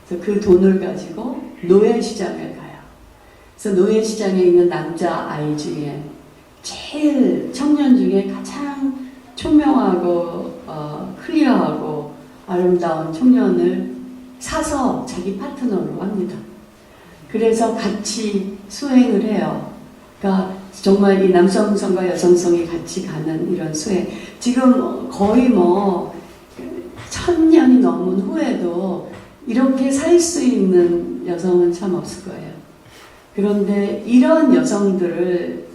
그래서 그 돈을 가지고 노예시장을 가요. 그래서 노예시장에 있는 남자 아이 중에 제일 청년 중에 가장 총명하고 클리어하고 아름다운 청년을 사서 자기 파트너로 합니다. 그래서 같이 수행을 해요. 그러니까 정말 이 남성성과 여성성이 같이 가는 이런 수행. 지금 거의 뭐 1000년이 넘은 후에도 이렇게 살 수 있는 여성은 참 없을 거예요. 그런데 이런 여성들을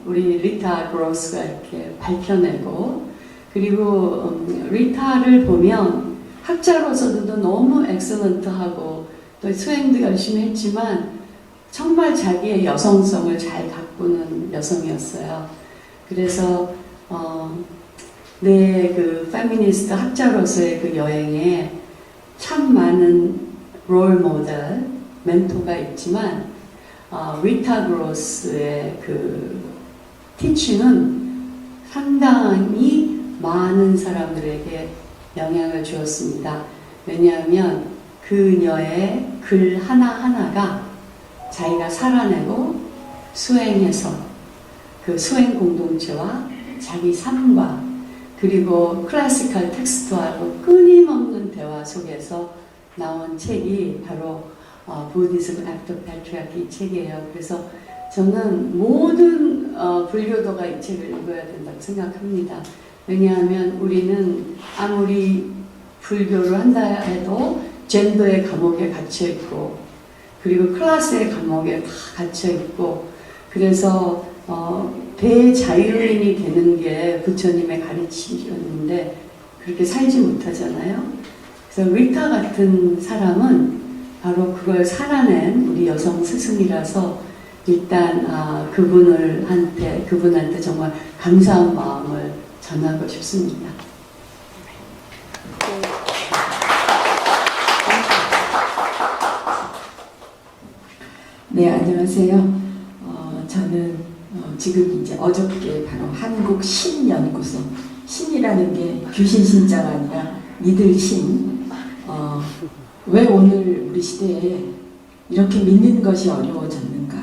우리 리타 그로스가 이렇게 밝혀내고, 그리고 리타를 보면 학자로서도 너무 엑셀런트하고 또 수행도 열심히 했지만 정말 자기의 여성성을 잘 가꾸는 여성이었어요. 그래서 내 그 페미니스트 학자로서의 그 여행에 참 많은 롤 모델, 멘토가 있지만 리타 그로스의 그 티칭은 상당히 많은 사람들에게 영향을 주었습니다. 왜냐하면 그녀의 글 하나하나가 자기가 살아내고 수행해서 그 수행 공동체와 자기 삶과 그리고 클래시컬 텍스트하고 끊임없는 대화 속에서 나온 책이 바로 부디즘 애프터 패트리아키 이 책이에요. 그래서 저는 모든 불교도가 이 책을 읽어야 된다고 생각합니다. 왜냐하면 우리는 아무리 불교를 한다 해도 젠더의 감옥에 갇혀있고 그리고 클래스의 감옥에 다 갇혀있고, 그래서 대자유인이 되는 게 부처님의 가르침이었는데 그렇게 살지 못하잖아요. 그래서 리타 같은 사람은 바로 그걸 살아낸 우리 여성 스승이라서 일단 그분한테 정말 감사한 마음을 전하고 싶습니다. 네, 안녕하세요. 저는 지금 이제 어저께 바로 한국 신연구소, 신이라는 게 귀신 신자가 아니라 믿을 신. 왜 오늘 우리 시대에 이렇게 믿는 것이 어려워졌는가?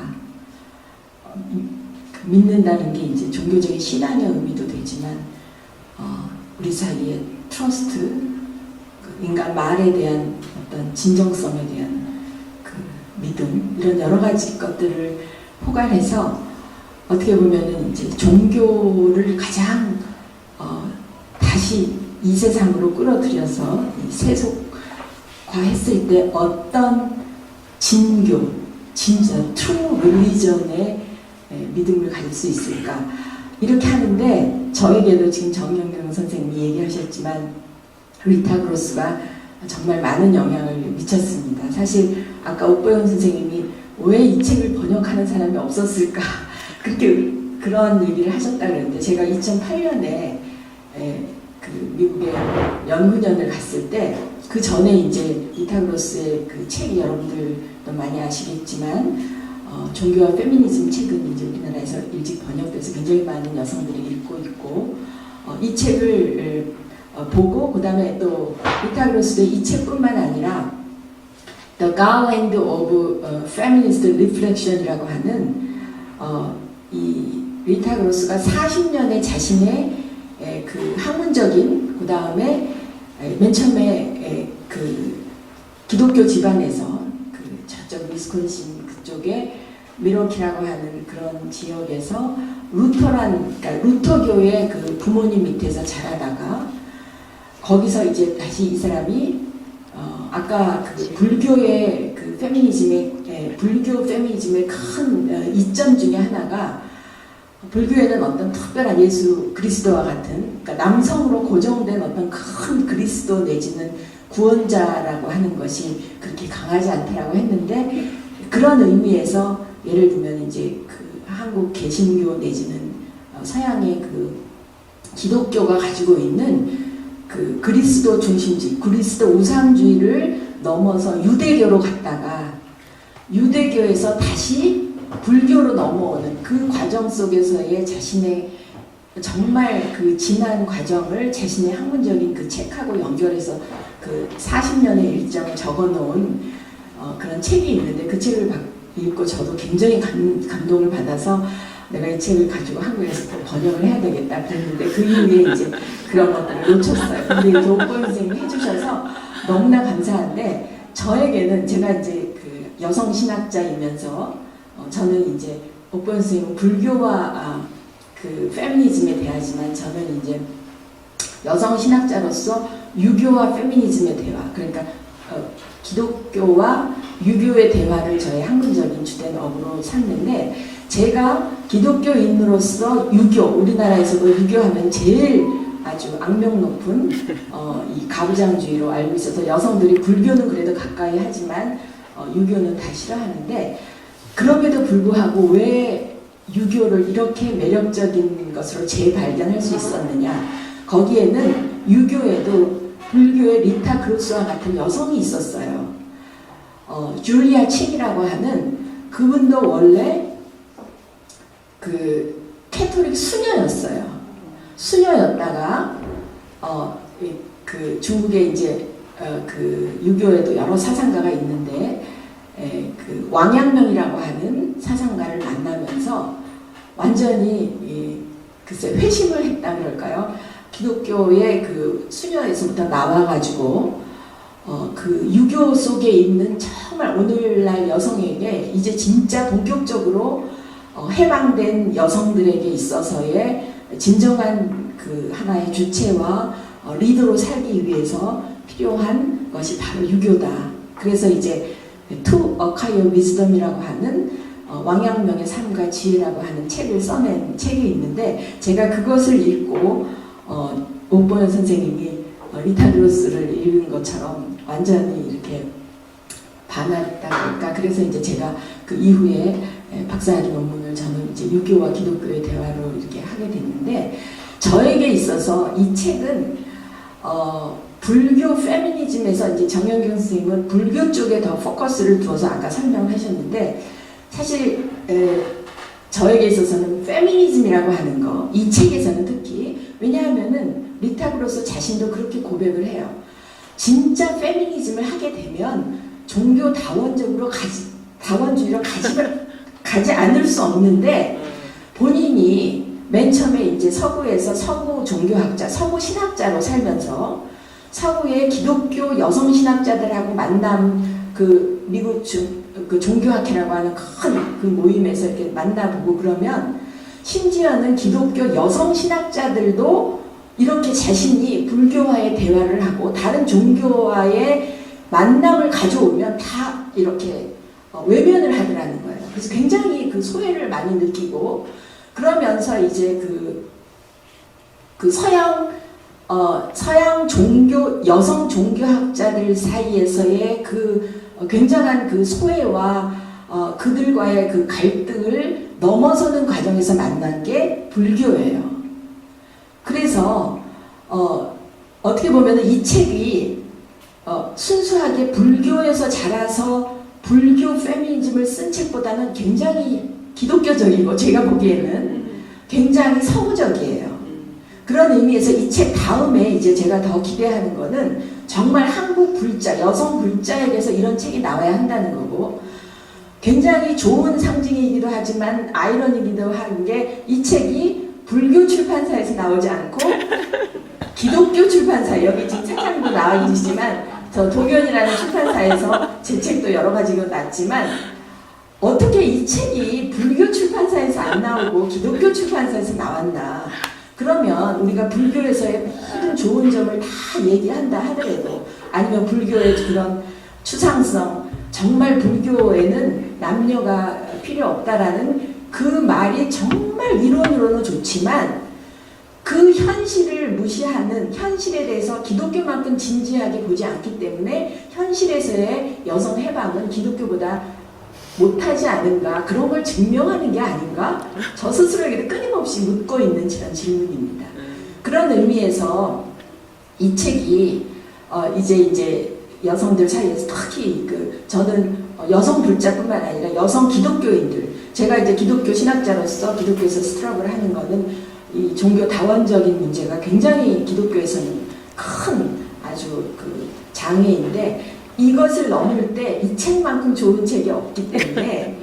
믿는다는 게 이제 종교적인 신앙의 의미도 되지만 우리 사이에 트러스트, 인간 말에 대한 어떤 진정성에 대한 그 믿음, 이런 여러 가지 것들을 포괄해서 어떻게 보면은 이제 종교를 가장 다시 이 세상으로 끌어들여서 세속화했을 때 어떤 진교, 진짜 true religion의 믿음을 가질 수 있을까, 이렇게 하는데 저에게도 지금 정영경 선생님이 얘기하셨지만 리타 그로스가 정말 많은 영향을 미쳤습니다. 사실 아까 옥보영 선생님이 왜 이 책을 번역하는 사람이 없었을까 그렇게 그런 얘기를 하셨다 그랬는데, 제가 2008년에 그 미국에 연구년을 갔을 때 그 전에 이제 리타 그로스의 그 책이 여러분들도 많이 아시겠지만 종교와 페미니즘 책은 이제 우리나라에서 일찍 번역돼서 굉장히 많은 여성들이 읽고 있고, 이 책을 보고 그 다음에 또 리타 그로스의 이 책뿐만 아니라 The Garland of Feminist Reflection이라고 하는 이 리타 그로스가 40년의 자신의 그 학문적인, 그 다음에 맨 처음에 그 기독교 집안에서 그 저쪽 위스콘신 그쪽에 미러키라고 하는 그런 지역에서 그러니까 루터교의 그 부모님 밑에서 자라다가 거기서 이제 다시 이 사람이 아까 그 불교의 그 페미니즘의 불교 페미니즘의 큰 이점 중에 하나가 불교에는 어떤 특별한 예수 그리스도와 같은 그러니까 남성으로 고정된 어떤 큰 그리스도 내지는 구원자라고 하는 것이 그렇게 강하지 않다라고 했는데 그런 의미에서 예를 들면 이제 그 한국 개신교 내지는 서양의 그 기독교가 가지고 있는 그 그리스도 중심주의, 그리스도 우상주의를 넘어서 유대교로 갔다가 유대교에서 다시 불교로 넘어오는 그 과정 속에서의 자신의 정말 그 지난 과정을 자신의 학문적인 그 책하고 연결해서 그 40년의 일정을 적어놓은 그런 책이 있는데 그 책을 읽고 저도 굉장히 감동을 받아서 내가 이 책을 가지고 한국에서 또 번역을 해야 되겠다 그랬는데 그 이후에 이제 그런 것들을 놓쳤어요. 근데 이렇게 옥보영 선생님이 해주셔서 너무나 감사한데 저에게는 제가 이제 그 여성 신학자이면서 저는 이제 옥보영 선생님은 불교와 그 페미니즘에 대하지만 저는 이제 여성 신학자로서 유교와 페미니즘의 대화 그러니까 기독교와 유교의 대화를 저의 학문적인 주된 업으로 삼는데 제가 기독교인으로서 유교 우리나라에서도 유교하면 제일 아주 악명 높은 이 가부장주의로 알고 있어서 여성들이 불교는 그래도 가까이 하지만 유교는 다 싫어하는데 그럼에도 불구하고 왜 유교를 이렇게 매력적인 것으로 재발견할 수 있었느냐 거기에는 유교에도 불교의 리타 크루스와 같은 여성이 있었어요. 줄리아 칭이라고 하는 그분도 원래 그 캐토릭 수녀였어요. 수녀였다가 그 중국에 이제 그 유교에도 여러 사상가가 있는데 그 왕양명이라고 하는 사상가를 만나면서 완전히 글쎄 회심을 했다 그럴까요? 기독교의 그 수녀에서부터 나와가지고 그 유교 속에 있는 정말 오늘날 여성에게 이제 진짜 본격적으로 해방된 여성들에게 있어서의 진정한 그 하나의 주체와 리더로 살기 위해서 필요한 것이 바로 유교다. 그래서 이제 To Acquire Wisdom이라고 하는 왕양명의 삶과 지혜라고 하는 책을 써낸 책이 있는데 제가 그것을 읽고 옥보영 선생님이 리타 크루스를 읽은 것처럼 완전히 이렇게 반했다 그럴까. 그래서 이제 제가 그 이후에 박사학위 논문을 저는 이제 유교와 기독교의 대화로 이렇게 하게 됐는데 저에게 있어서 이 책은 불교 페미니즘에서 이제 정영경 선생님은 불교 쪽에 더 포커스를 두어서 아까 설명하셨는데 사실 저에게 있어서는 페미니즘이라고 하는 거 이 책에서는 특히 왜냐하면은 리타 크루스 자신도 그렇게 고백을 해요. 진짜 페미니즘을 하게 되면 종교 다원적으로 다원주의로 가지 않을 수 없는데 본인이 맨 처음에 이제 서구에서 서구 종교학자, 서구 신학자로 살면서 서구의 기독교 여성 신학자들하고 만남 그 미국 그 종교학회라고 하는 큰 그 모임에서 이렇게 만나보고 그러면 심지어는 기독교 여성 신학자들도 이렇게 자신이 불교와의 대화를 하고 다른 종교와의 만남을 가져오면 다 이렇게 외면을 하더라는 거예요. 그래서 굉장히 그 소외를 많이 느끼고 그러면서 이제 그 서양 종교 여성 종교학자들 사이에서의 그 굉장한 그 소외와 그들과의 그 갈등을 넘어서는 과정에서 만난 게 불교예요. 그래서 어떻게 보면 이 책이 순수하게 불교에서 자라서 불교 페미니즘을 쓴 책보다는 굉장히 기독교적이고 제가 보기에는 굉장히 서구적이에요. 그런 의미에서 이 책 다음에 이제 제가 더 기대하는 거는 정말 한국 불자, 여성 불자에게서 이런 책이 나와야 한다는 거고 굉장히 좋은 상징이기도 하지만 아이러니기도 한 게 이 책이 불교 출판사에서 나오지 않고 기독교 출판사, 여기 지금 사장님도 나와 계시지만 저 도견이라는 출판사에서 제 책도 여러 가지가 났지만 어떻게 이 책이 불교 출판사에서 안 나오고 기독교 출판사에서 나왔나. 그러면 우리가 불교에서의 모든 좋은 점을 다 얘기한다 하더라도 아니면 불교의 그런 추상성, 정말 불교에는 남녀가 필요 없다라는 그 말이 정말 이론으로는 좋지만 그 현실을 무시하는, 현실에 대해서 기독교만큼 진지하게 보지 않기 때문에 현실에서의 여성 해방은 기독교보다 못하지 않은가, 그런 걸 증명하는 게 아닌가, 저 스스로에게도 끊임없이 묻고 있는 그런 질문입니다. 그런 의미에서 이 책이 이제 여성들 사이에서 특히 저는 여성 불자뿐만 아니라 여성 기독교인들, 제가 이제 기독교 신학자로서 기독교에서 스트러글을 하는 거는 이 종교 다원적인 문제가 굉장히 기독교에서는 큰 아주 장애인데, 이것을 넘을 때 이 책만큼 좋은 책이 없기 때문에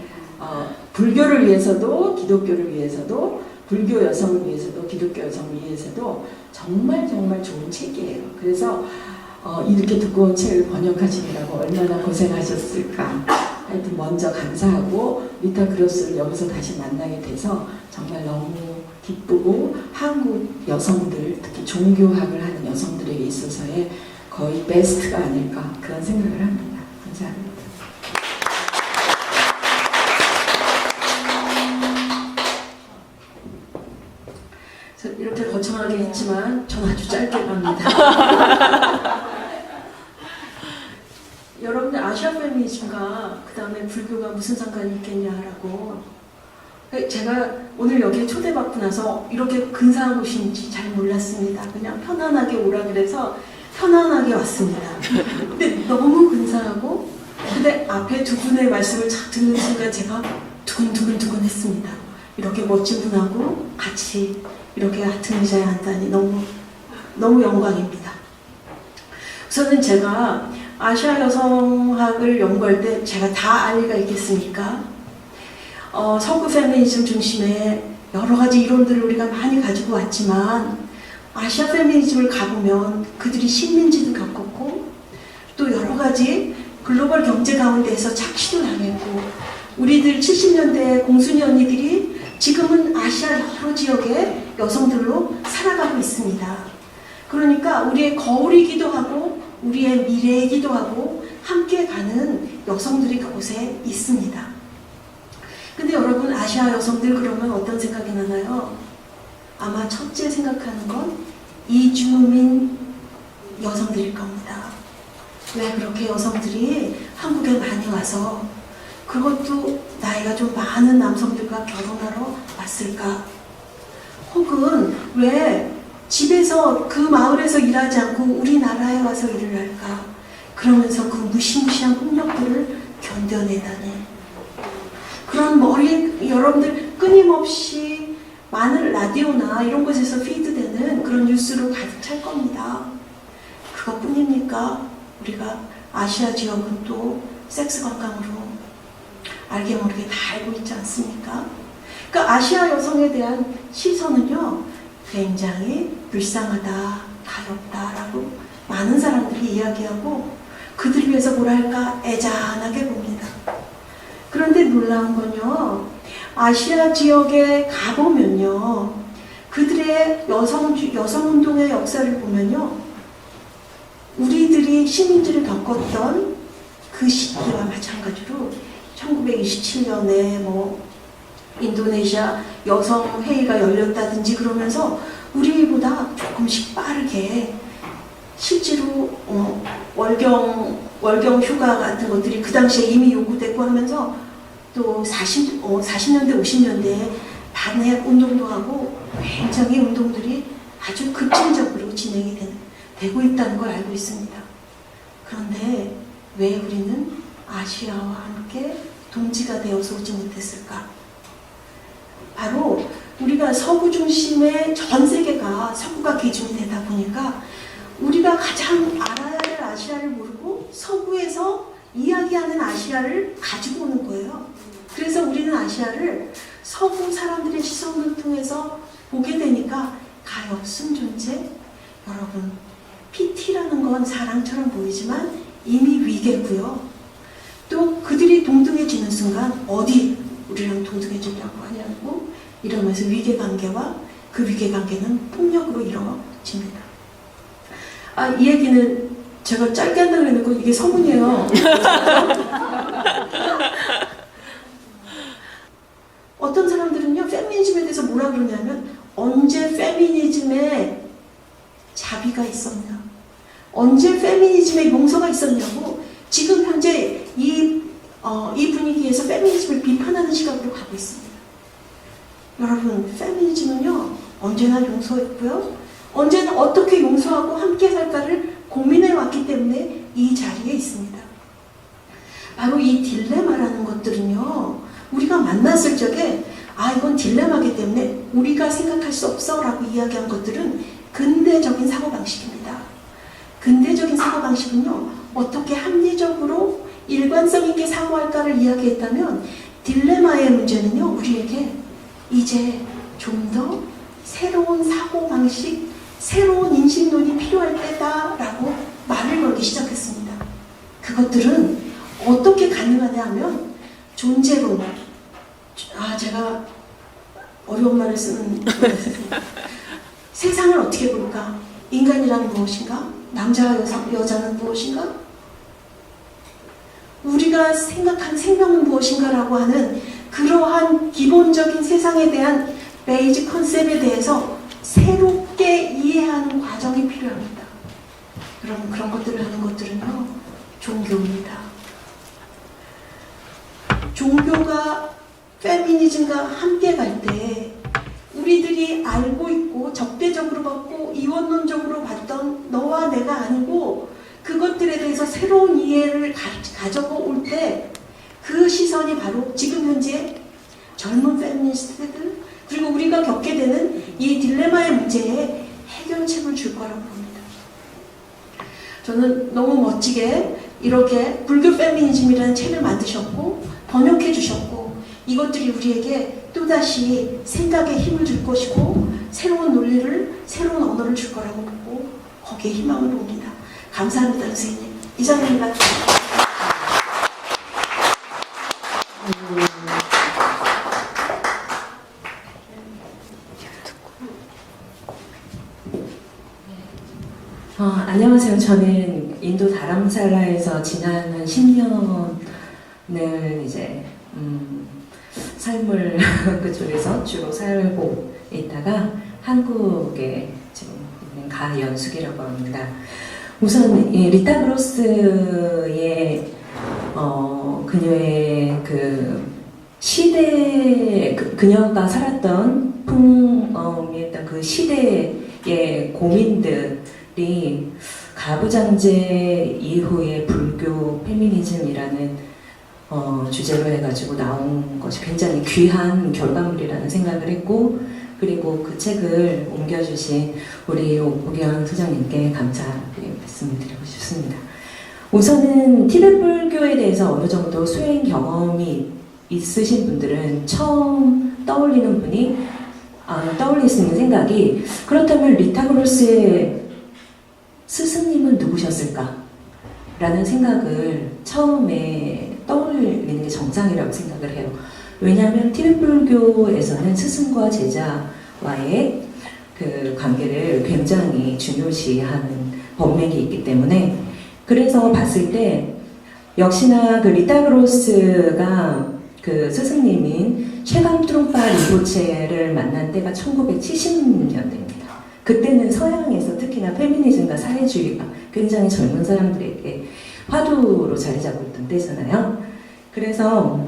불교를 위해서도 기독교를 위해서도 불교 여성을 위해서도 기독교 여성을 위해서도 정말 좋은 책이에요. 그래서 이렇게 두꺼운 책을 번역하시느라고 얼마나 고생하셨을까. 하여튼 먼저 감사하고 리타 그로스를 여기서 다시 만나게 돼서 정말 너무 기쁘고, 한국 여성들, 특히 종교학을 하는 여성들에게 있어서의 거의 베스트가 아닐까, 그런 생각을 합니다. 감사합니다. 이렇게 거창하게 했지만 전 아주 짧게 갑니다. 여러분들 아시아 페미니즘과 그 다음에 불교가 무슨 상관이 있겠냐라고, 제가 오늘 여기에 초대받고 나서 이렇게 근사한 곳인지 잘 몰랐습니다. 그냥 편안하게 오라 그래서 편안하게 왔습니다. 근데 너무 근사하고, 근데 앞에 두 분의 말씀을 쫙 듣는 순간 제가 두근두근 했습니다. 이렇게 멋진 분하고 같이 이렇게 같은 의자에 앉다니 너무 영광입니다. 우선은 제가 아시아 여성학을 연구할 때 제가 다 알 리가 있겠습니까? 서구 페미니즘 중심의 여러 가지 이론들을 우리가 많이 가지고 왔지만, 아시아 페미니즘을 가보면 그들이 식민지도 겪었고 또 여러 가지 글로벌 경제 가운데에서 착취도 당했고, 우리들 70년대 공순이 언니들이 지금은 아시아 여러 지역의 여성들로 살아가고 있습니다. 그러니까 우리의 거울이기도 하고 우리의 미래이기도 하고 함께 가는 여성들이 그곳에 있습니다. 근데 여러분, 아시아 여성들 그러면 어떤 생각이 나나요? 아마 첫째 생각하는 건 이주민 여성들일 겁니다. 왜 그렇게 여성들이 한국에 많이 와서, 그것도 나이가 좀 많은 남성들과 결혼하러 왔을까? 혹은 왜 집에서 그 마을에서 일하지 않고 우리나라에 와서 일을 할까? 그러면서 그 무시무시한 폭력들을 견뎌내다니. 그런 여러분들 끊임없이 많은 라디오나 이런 곳에서 피드되는 그런 뉴스로 가득 찰 겁니다. 그것뿐입니까? 우리가 아시아 지역은 또 섹스 관광으로 알게 모르게 다 알고 있지 않습니까? 그러니까 아시아 여성에 대한 시선은요, 굉장히 불쌍하다, 가엾다라고 많은 사람들이 이야기하고, 그들을 위해서 뭐랄까 애잔하게 봅니다. 그런데 놀라운 건요, 아시아 지역에 가보면요, 그들의 여성운동의 역사를 보면요, 우리들이 식민지를 겪었던 그 시기와 마찬가지로 1927년에 인도네시아 여성 회의가 열렸다든지 그러면서 우리보다 조금씩 빠르게 실제로 월경 휴가 같은 것들이 그 당시에 이미 요구됐고 하면서, 또 40년대 50년대에 반핵 운동도 하고 굉장히 운동들이 아주 급진적으로 진행이 되고 있다는 걸 알고 있습니다. 그런데 왜 우리는 아시아와 함께 동지가 되어서 오지 못했을까? 바로 우리가 서구 중심의 전 세계가 서구가 기준이 되다 보니까 우리가 가장 알아야 할 아시아를 모르고 서구에서 이야기하는 아시아를 가지고 오는 거예요. 그래서 우리는 아시아를 서구 사람들의 시선을 통해서 보게 되니까 가엾은 존재. 여러분, PT라는 건 사랑처럼 보이지만 이미 위계고요. 또 그들이 동등해지는 순간 어디 우리랑 동등해지려고 하냐고 이러면서 위계관계와 그 위계관계는 폭력으로 이루어집니다. 이 얘기는 제가 짧게 한다 그래놓고 이게 서문이에요. 어떤 사람들은요, 페미니즘에 대해서 뭐라 그러냐면, 언제 페미니즘에 자비가 있었냐, 언제 페미니즘에 용서가 있었냐고, 지금 현재 이 분위기에서 페미니즘을 비판하는 시각으로 가고 있습니다. 여러분, 페미니즘은요, 언제나 용서했고요, 언제나 어떻게 용서하고 함께 살까를 고민해 왔기 때문에 이 자리에 있습니다. 바로 이 딜레마라는 것들은요, 우리가 만났을 적에 이건 딜레마이기 때문에 우리가 생각할 수 없어 라고 이야기한 것들은 근대적인 사고방식입니다. 근대적인 사고방식은요, 어떻게 합리적으로 일관성 있게 사고할까를 이야기했다면, 딜레마의 문제는요, 우리에게 이제 좀 더 새로운 사고방식, 새로운 인식론이 필요할 때다라고 말을 걸기 시작했습니다. 그것들은 어떻게 가능하냐 하면, 존재론, 제가 어려운 말을 쓰는 세상을 어떻게 볼까? 인간이란 무엇인가? 남자와 여자는 무엇인가? 우리가 생각한 생명은 무엇인가라고 하는 그러한 기본적인 세상에 대한 베이직 컨셉에 대해서 새롭게 이해하는 과정이 필요합니다. 여러분, 그런 것들을 하는 것들은요, 종교입니다. 종교가 페미니즘과 함께 갈 때 우리들이 알고 있고 적대적으로 봤고 이원론적으로 봤던 너와 내가 아니고 그것들에 대해서 새로운 이해를 가져올 때 그 시선이 바로 지금 현재 젊은 페미니스트들, 그리고 우리가 겪게 되는 이 딜레마의 문제에 해결책을 줄 거라고 봅니다. 저는 너무 멋지게 이렇게 불교 페미니즘이라는 책을 만드셨고 번역해 주셨고, 이것들이 우리에게 또다시 생각에 힘을 줄 것이고 새로운 논리를, 새로운 언어를 줄 거라고 보고 거기에 희망을 봅니다. 감사합니다, 선생님. 이상입니다. 안녕하세요. 저는 인도 다람살라에서 지난 10년을 이제 삶을 그쪽에서 주로 살고 있다가 한국에 지금 있는 가연숙이라고 합니다. 우선 이 리타 그로스의 그녀의 그 시대, 그녀가 살았던 풍미했던 그 시대의 고민들이 가부장제 이후의 불교 페미니즘이라는 주제로 해가지고 나온 것이 굉장히 귀한 결과물이라는 생각을 했고, 그리고 그 책을 옮겨주신 우리 옥복연 소장님께 감사 말씀을 드리고 싶습니다. 우선은 티베트 불교에 대해서 어느 정도 수행 경험이 있으신 분들은 처음 떠올리는 분이 떠올릴 수 있는 생각이, 그렇다면 리타 그로스의 스승님은 누구셨을까? 라는 생각을 처음에 떠올리는 게 정상이라고 생각을 해요. 왜냐하면 티베트 불교에서는 스승과 제자와의 그 관계를 굉장히 중요시하는 법맥이 있기 때문에, 그래서 봤을 때 역시나 그 리타 그로스가 그 스승님인 쉐감 트룽파 린포체를 만난 때가 1970년대입니다. 그때는 서양에서 특히나 페미니즘과 사회주의가 굉장히 젊은 사람들에게 화두로 자리 잡고 있던 때잖아요. 그래서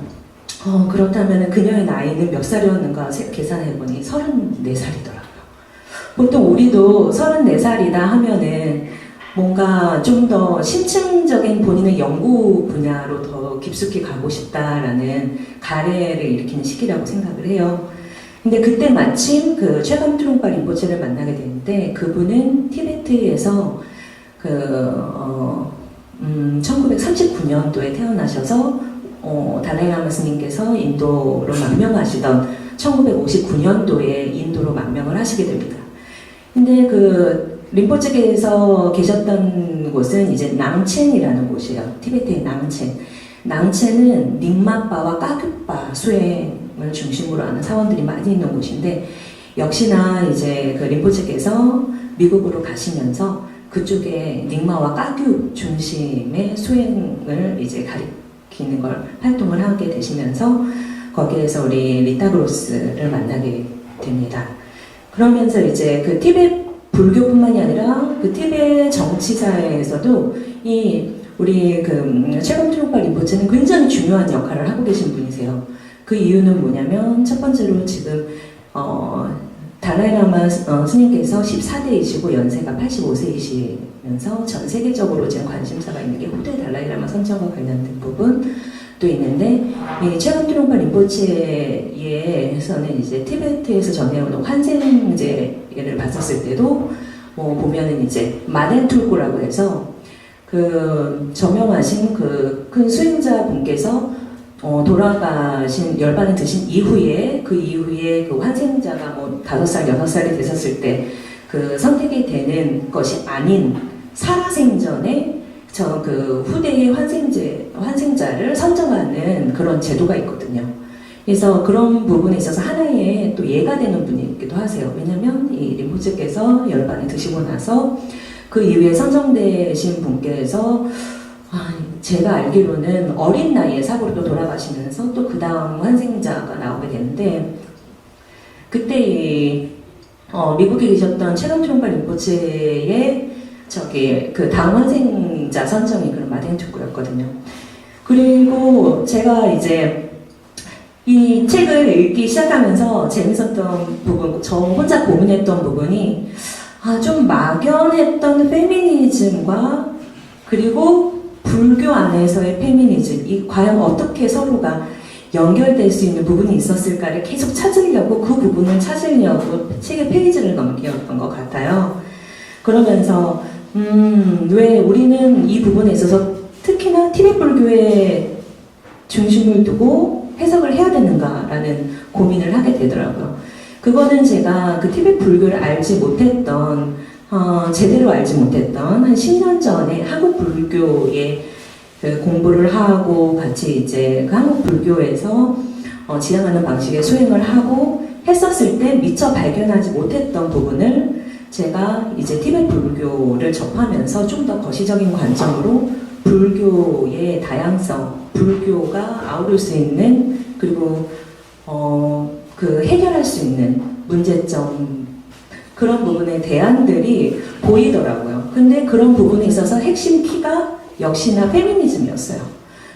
그렇다면 그녀의 나이는 몇 살이었는가 계산해보니 34살이더라고요. 보통 우리도 34살이다 하면은 뭔가 좀 더 심층적인 본인의 연구 분야로 더 깊숙이 가고 싶다라는 가래를 일으키는 시기라고 생각을 해요. 근데 그때 마침 그 쉐감 트룽파 린포체를 만나게 되는데, 그분은 티베트에서 1939년도에 태어나셔서 달라이라마 스님께서 인도로 망명하시던 1959년도에 인도로 망명을 하시게 됩니다. 근데 그 린포체께서 계셨던 곳은 이제 낭첸이라는 곳이에요. 티베트의 낭첸. 낭첸은 닉마바와 까규바 수행을 중심으로 하는 사원들이 많이 있는 곳인데, 역시나 이제 그 린포체께서 미국으로 가시면서 그쪽에 닉마와 까규 중심의 수행을 이제 가리키는 걸 활동을 하게 되시면서 거기에서 우리 리타 그로스를 만나게 됩니다. 그러면서 이제 그 티베트 불교뿐만이 아니라 그 티베트 정치사에서도 이 우리 그 최강 트롱파 린포체는 굉장히 중요한 역할을 하고 계신 분이세요. 그 이유는 뭐냐면 첫 번째로 지금 달라이라마 스님께서 14대이시고 연세가 85세이시면서 전 세계적으로 지금 관심사가 있는 게 후대 달라이라마 선정과 관련된 부분도 있는데 이 최강 트롱파 린포체에서는 이제 티베트에서 전해오는 환생제를 봤었을 때도 보면은 이제 마덴툴고라고 해서 그 저명하신 그 큰 수행자 분께서 돌아가신 열반을 드신 이후에 그 환생자가 뭐 5살, 6살이 되셨을 때 그 선택이 되는 것이 아닌 살아생전에 그 후대의 환생자를 선정하는 그런 제도가 있거든요. 그래서 그런 부분에 있어서 하나의 또 예가 되는 분이기도 하세요. 왜냐면 이 린포체께서 열반을 드시고 나서 그 이후에 선정되신 분께서 제가 알기로는 어린 나이에 사고로 또 돌아가시면서 또 그 다음 환생자가 나오게 되는데 그때 미국에 계셨던 최강 트롱파 린포체의 그 다음 환생자 선정이 그런 마덴투쿠였거든요. 그리고 제가 이제 이 책을 읽기 시작하면서 재밌었던 부분, 저 혼자 고민했던 부분이 좀 막연했던 페미니즘과 그리고 불교 안에서의 페미니즘, 이 과연 어떻게 서로가 연결될 수 있는 부분이 있었을까를 계속 찾으려고 그 부분을 찾으려고 책의 페이지를 넘겼던 것 같아요. 그러면서 왜 우리는 이 부분에 있어서 특히나 티베트 불교에 중심을 두고 해석을 해야 되는가라는 고민을 하게 되더라고요. 그거는 제가 그 티베트 불교를 알지 못했던 제대로 알지 못했던 한 10년 전에 한국 불교에 그 공부를 하고 같이 이제 그 한국 불교에서 지향하는 방식의 수행을 하고 했었을 때 미처 발견하지 못했던 부분을 제가 이제 티베트 불교를 접하면서 좀 더 거시적인 관점으로 불교의 다양성, 불교가 아우를 수 있는 그리고 그 해결할 수 있는 문제점 그런 부분의 대안들이 보이더라고요. 근데 그런 부분에 있어서 핵심 키가 역시나 페미니즘이었어요.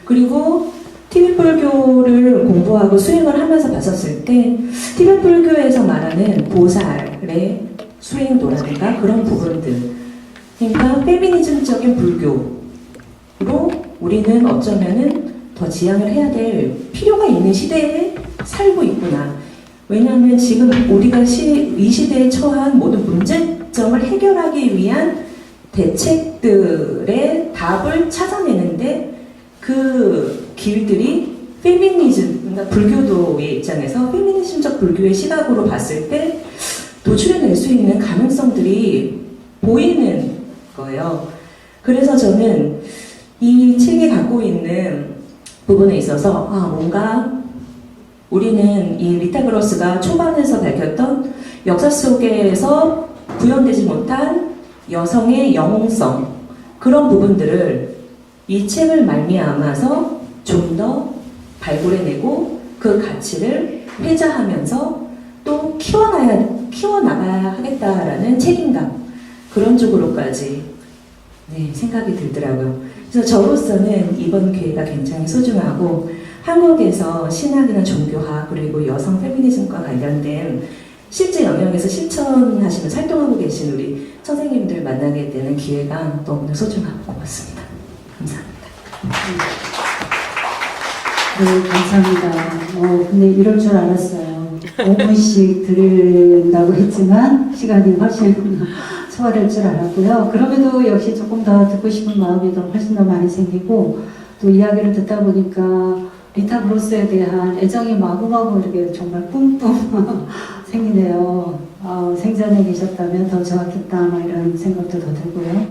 그리고 티베트 불교를 공부하고 수행을 하면서 봤었을 때 티베트 불교에서 말하는 보살의 수행도라든가 그런 부분들, 그러니까 페미니즘적인 불교로 우리는 어쩌면은 더 지향을 해야 될 필요가 있는 시대에 살고 있구나. 왜냐하면 지금 우리가 이 시대에 처한 모든 문제점을 해결하기 위한 대책들의 답을 찾아내는데 그 길들이 페미니즘, 그러니까 불교도의 입장에서 페미니즘적 불교의 시각으로 봤을 때 도출해낼 수 있는 가능성들이 보이는 거예요. 그래서 저는 이 책이 갖고 있는 부분에 있어서 뭔가 우리는 이 리타 그로스가 초반에서 밝혔던 역사 속에서 구현되지 못한 여성의 영웅성 그런 부분들을 이 책을 말미암아서 좀 더 발굴해내고 그 가치를 회자하면서 또 키워나가야 하겠다라는 책임감 그런 쪽으로까지 생각이 들더라고요. 그래서 저로서는 이번 기회가 굉장히 소중하고 한국에서 신학이나 종교학 그리고 여성 페미니즘과 관련된 실제 영역에서 실천하시면서 활동하고 계신 우리 선생님들 만나게 되는 기회가 너무나 소중하고 고맙습니다. 감사합니다. 네, 감사합니다. 근데 이럴 줄 알았어요. 5분씩 들은다고 했지만 시간이 훨씬 소화될 줄 알았고요. 그럼에도 역시 조금 더 듣고 싶은 마음이 훨씬 더 많이 생기고 또 이야기를 듣다 보니까 리타 그로스에 대한 애정이 마구마구 이렇게 정말 뿜뿜 생기네요. 생전에 계셨다면 더 좋았겠다 이런 생각도 더 들고요.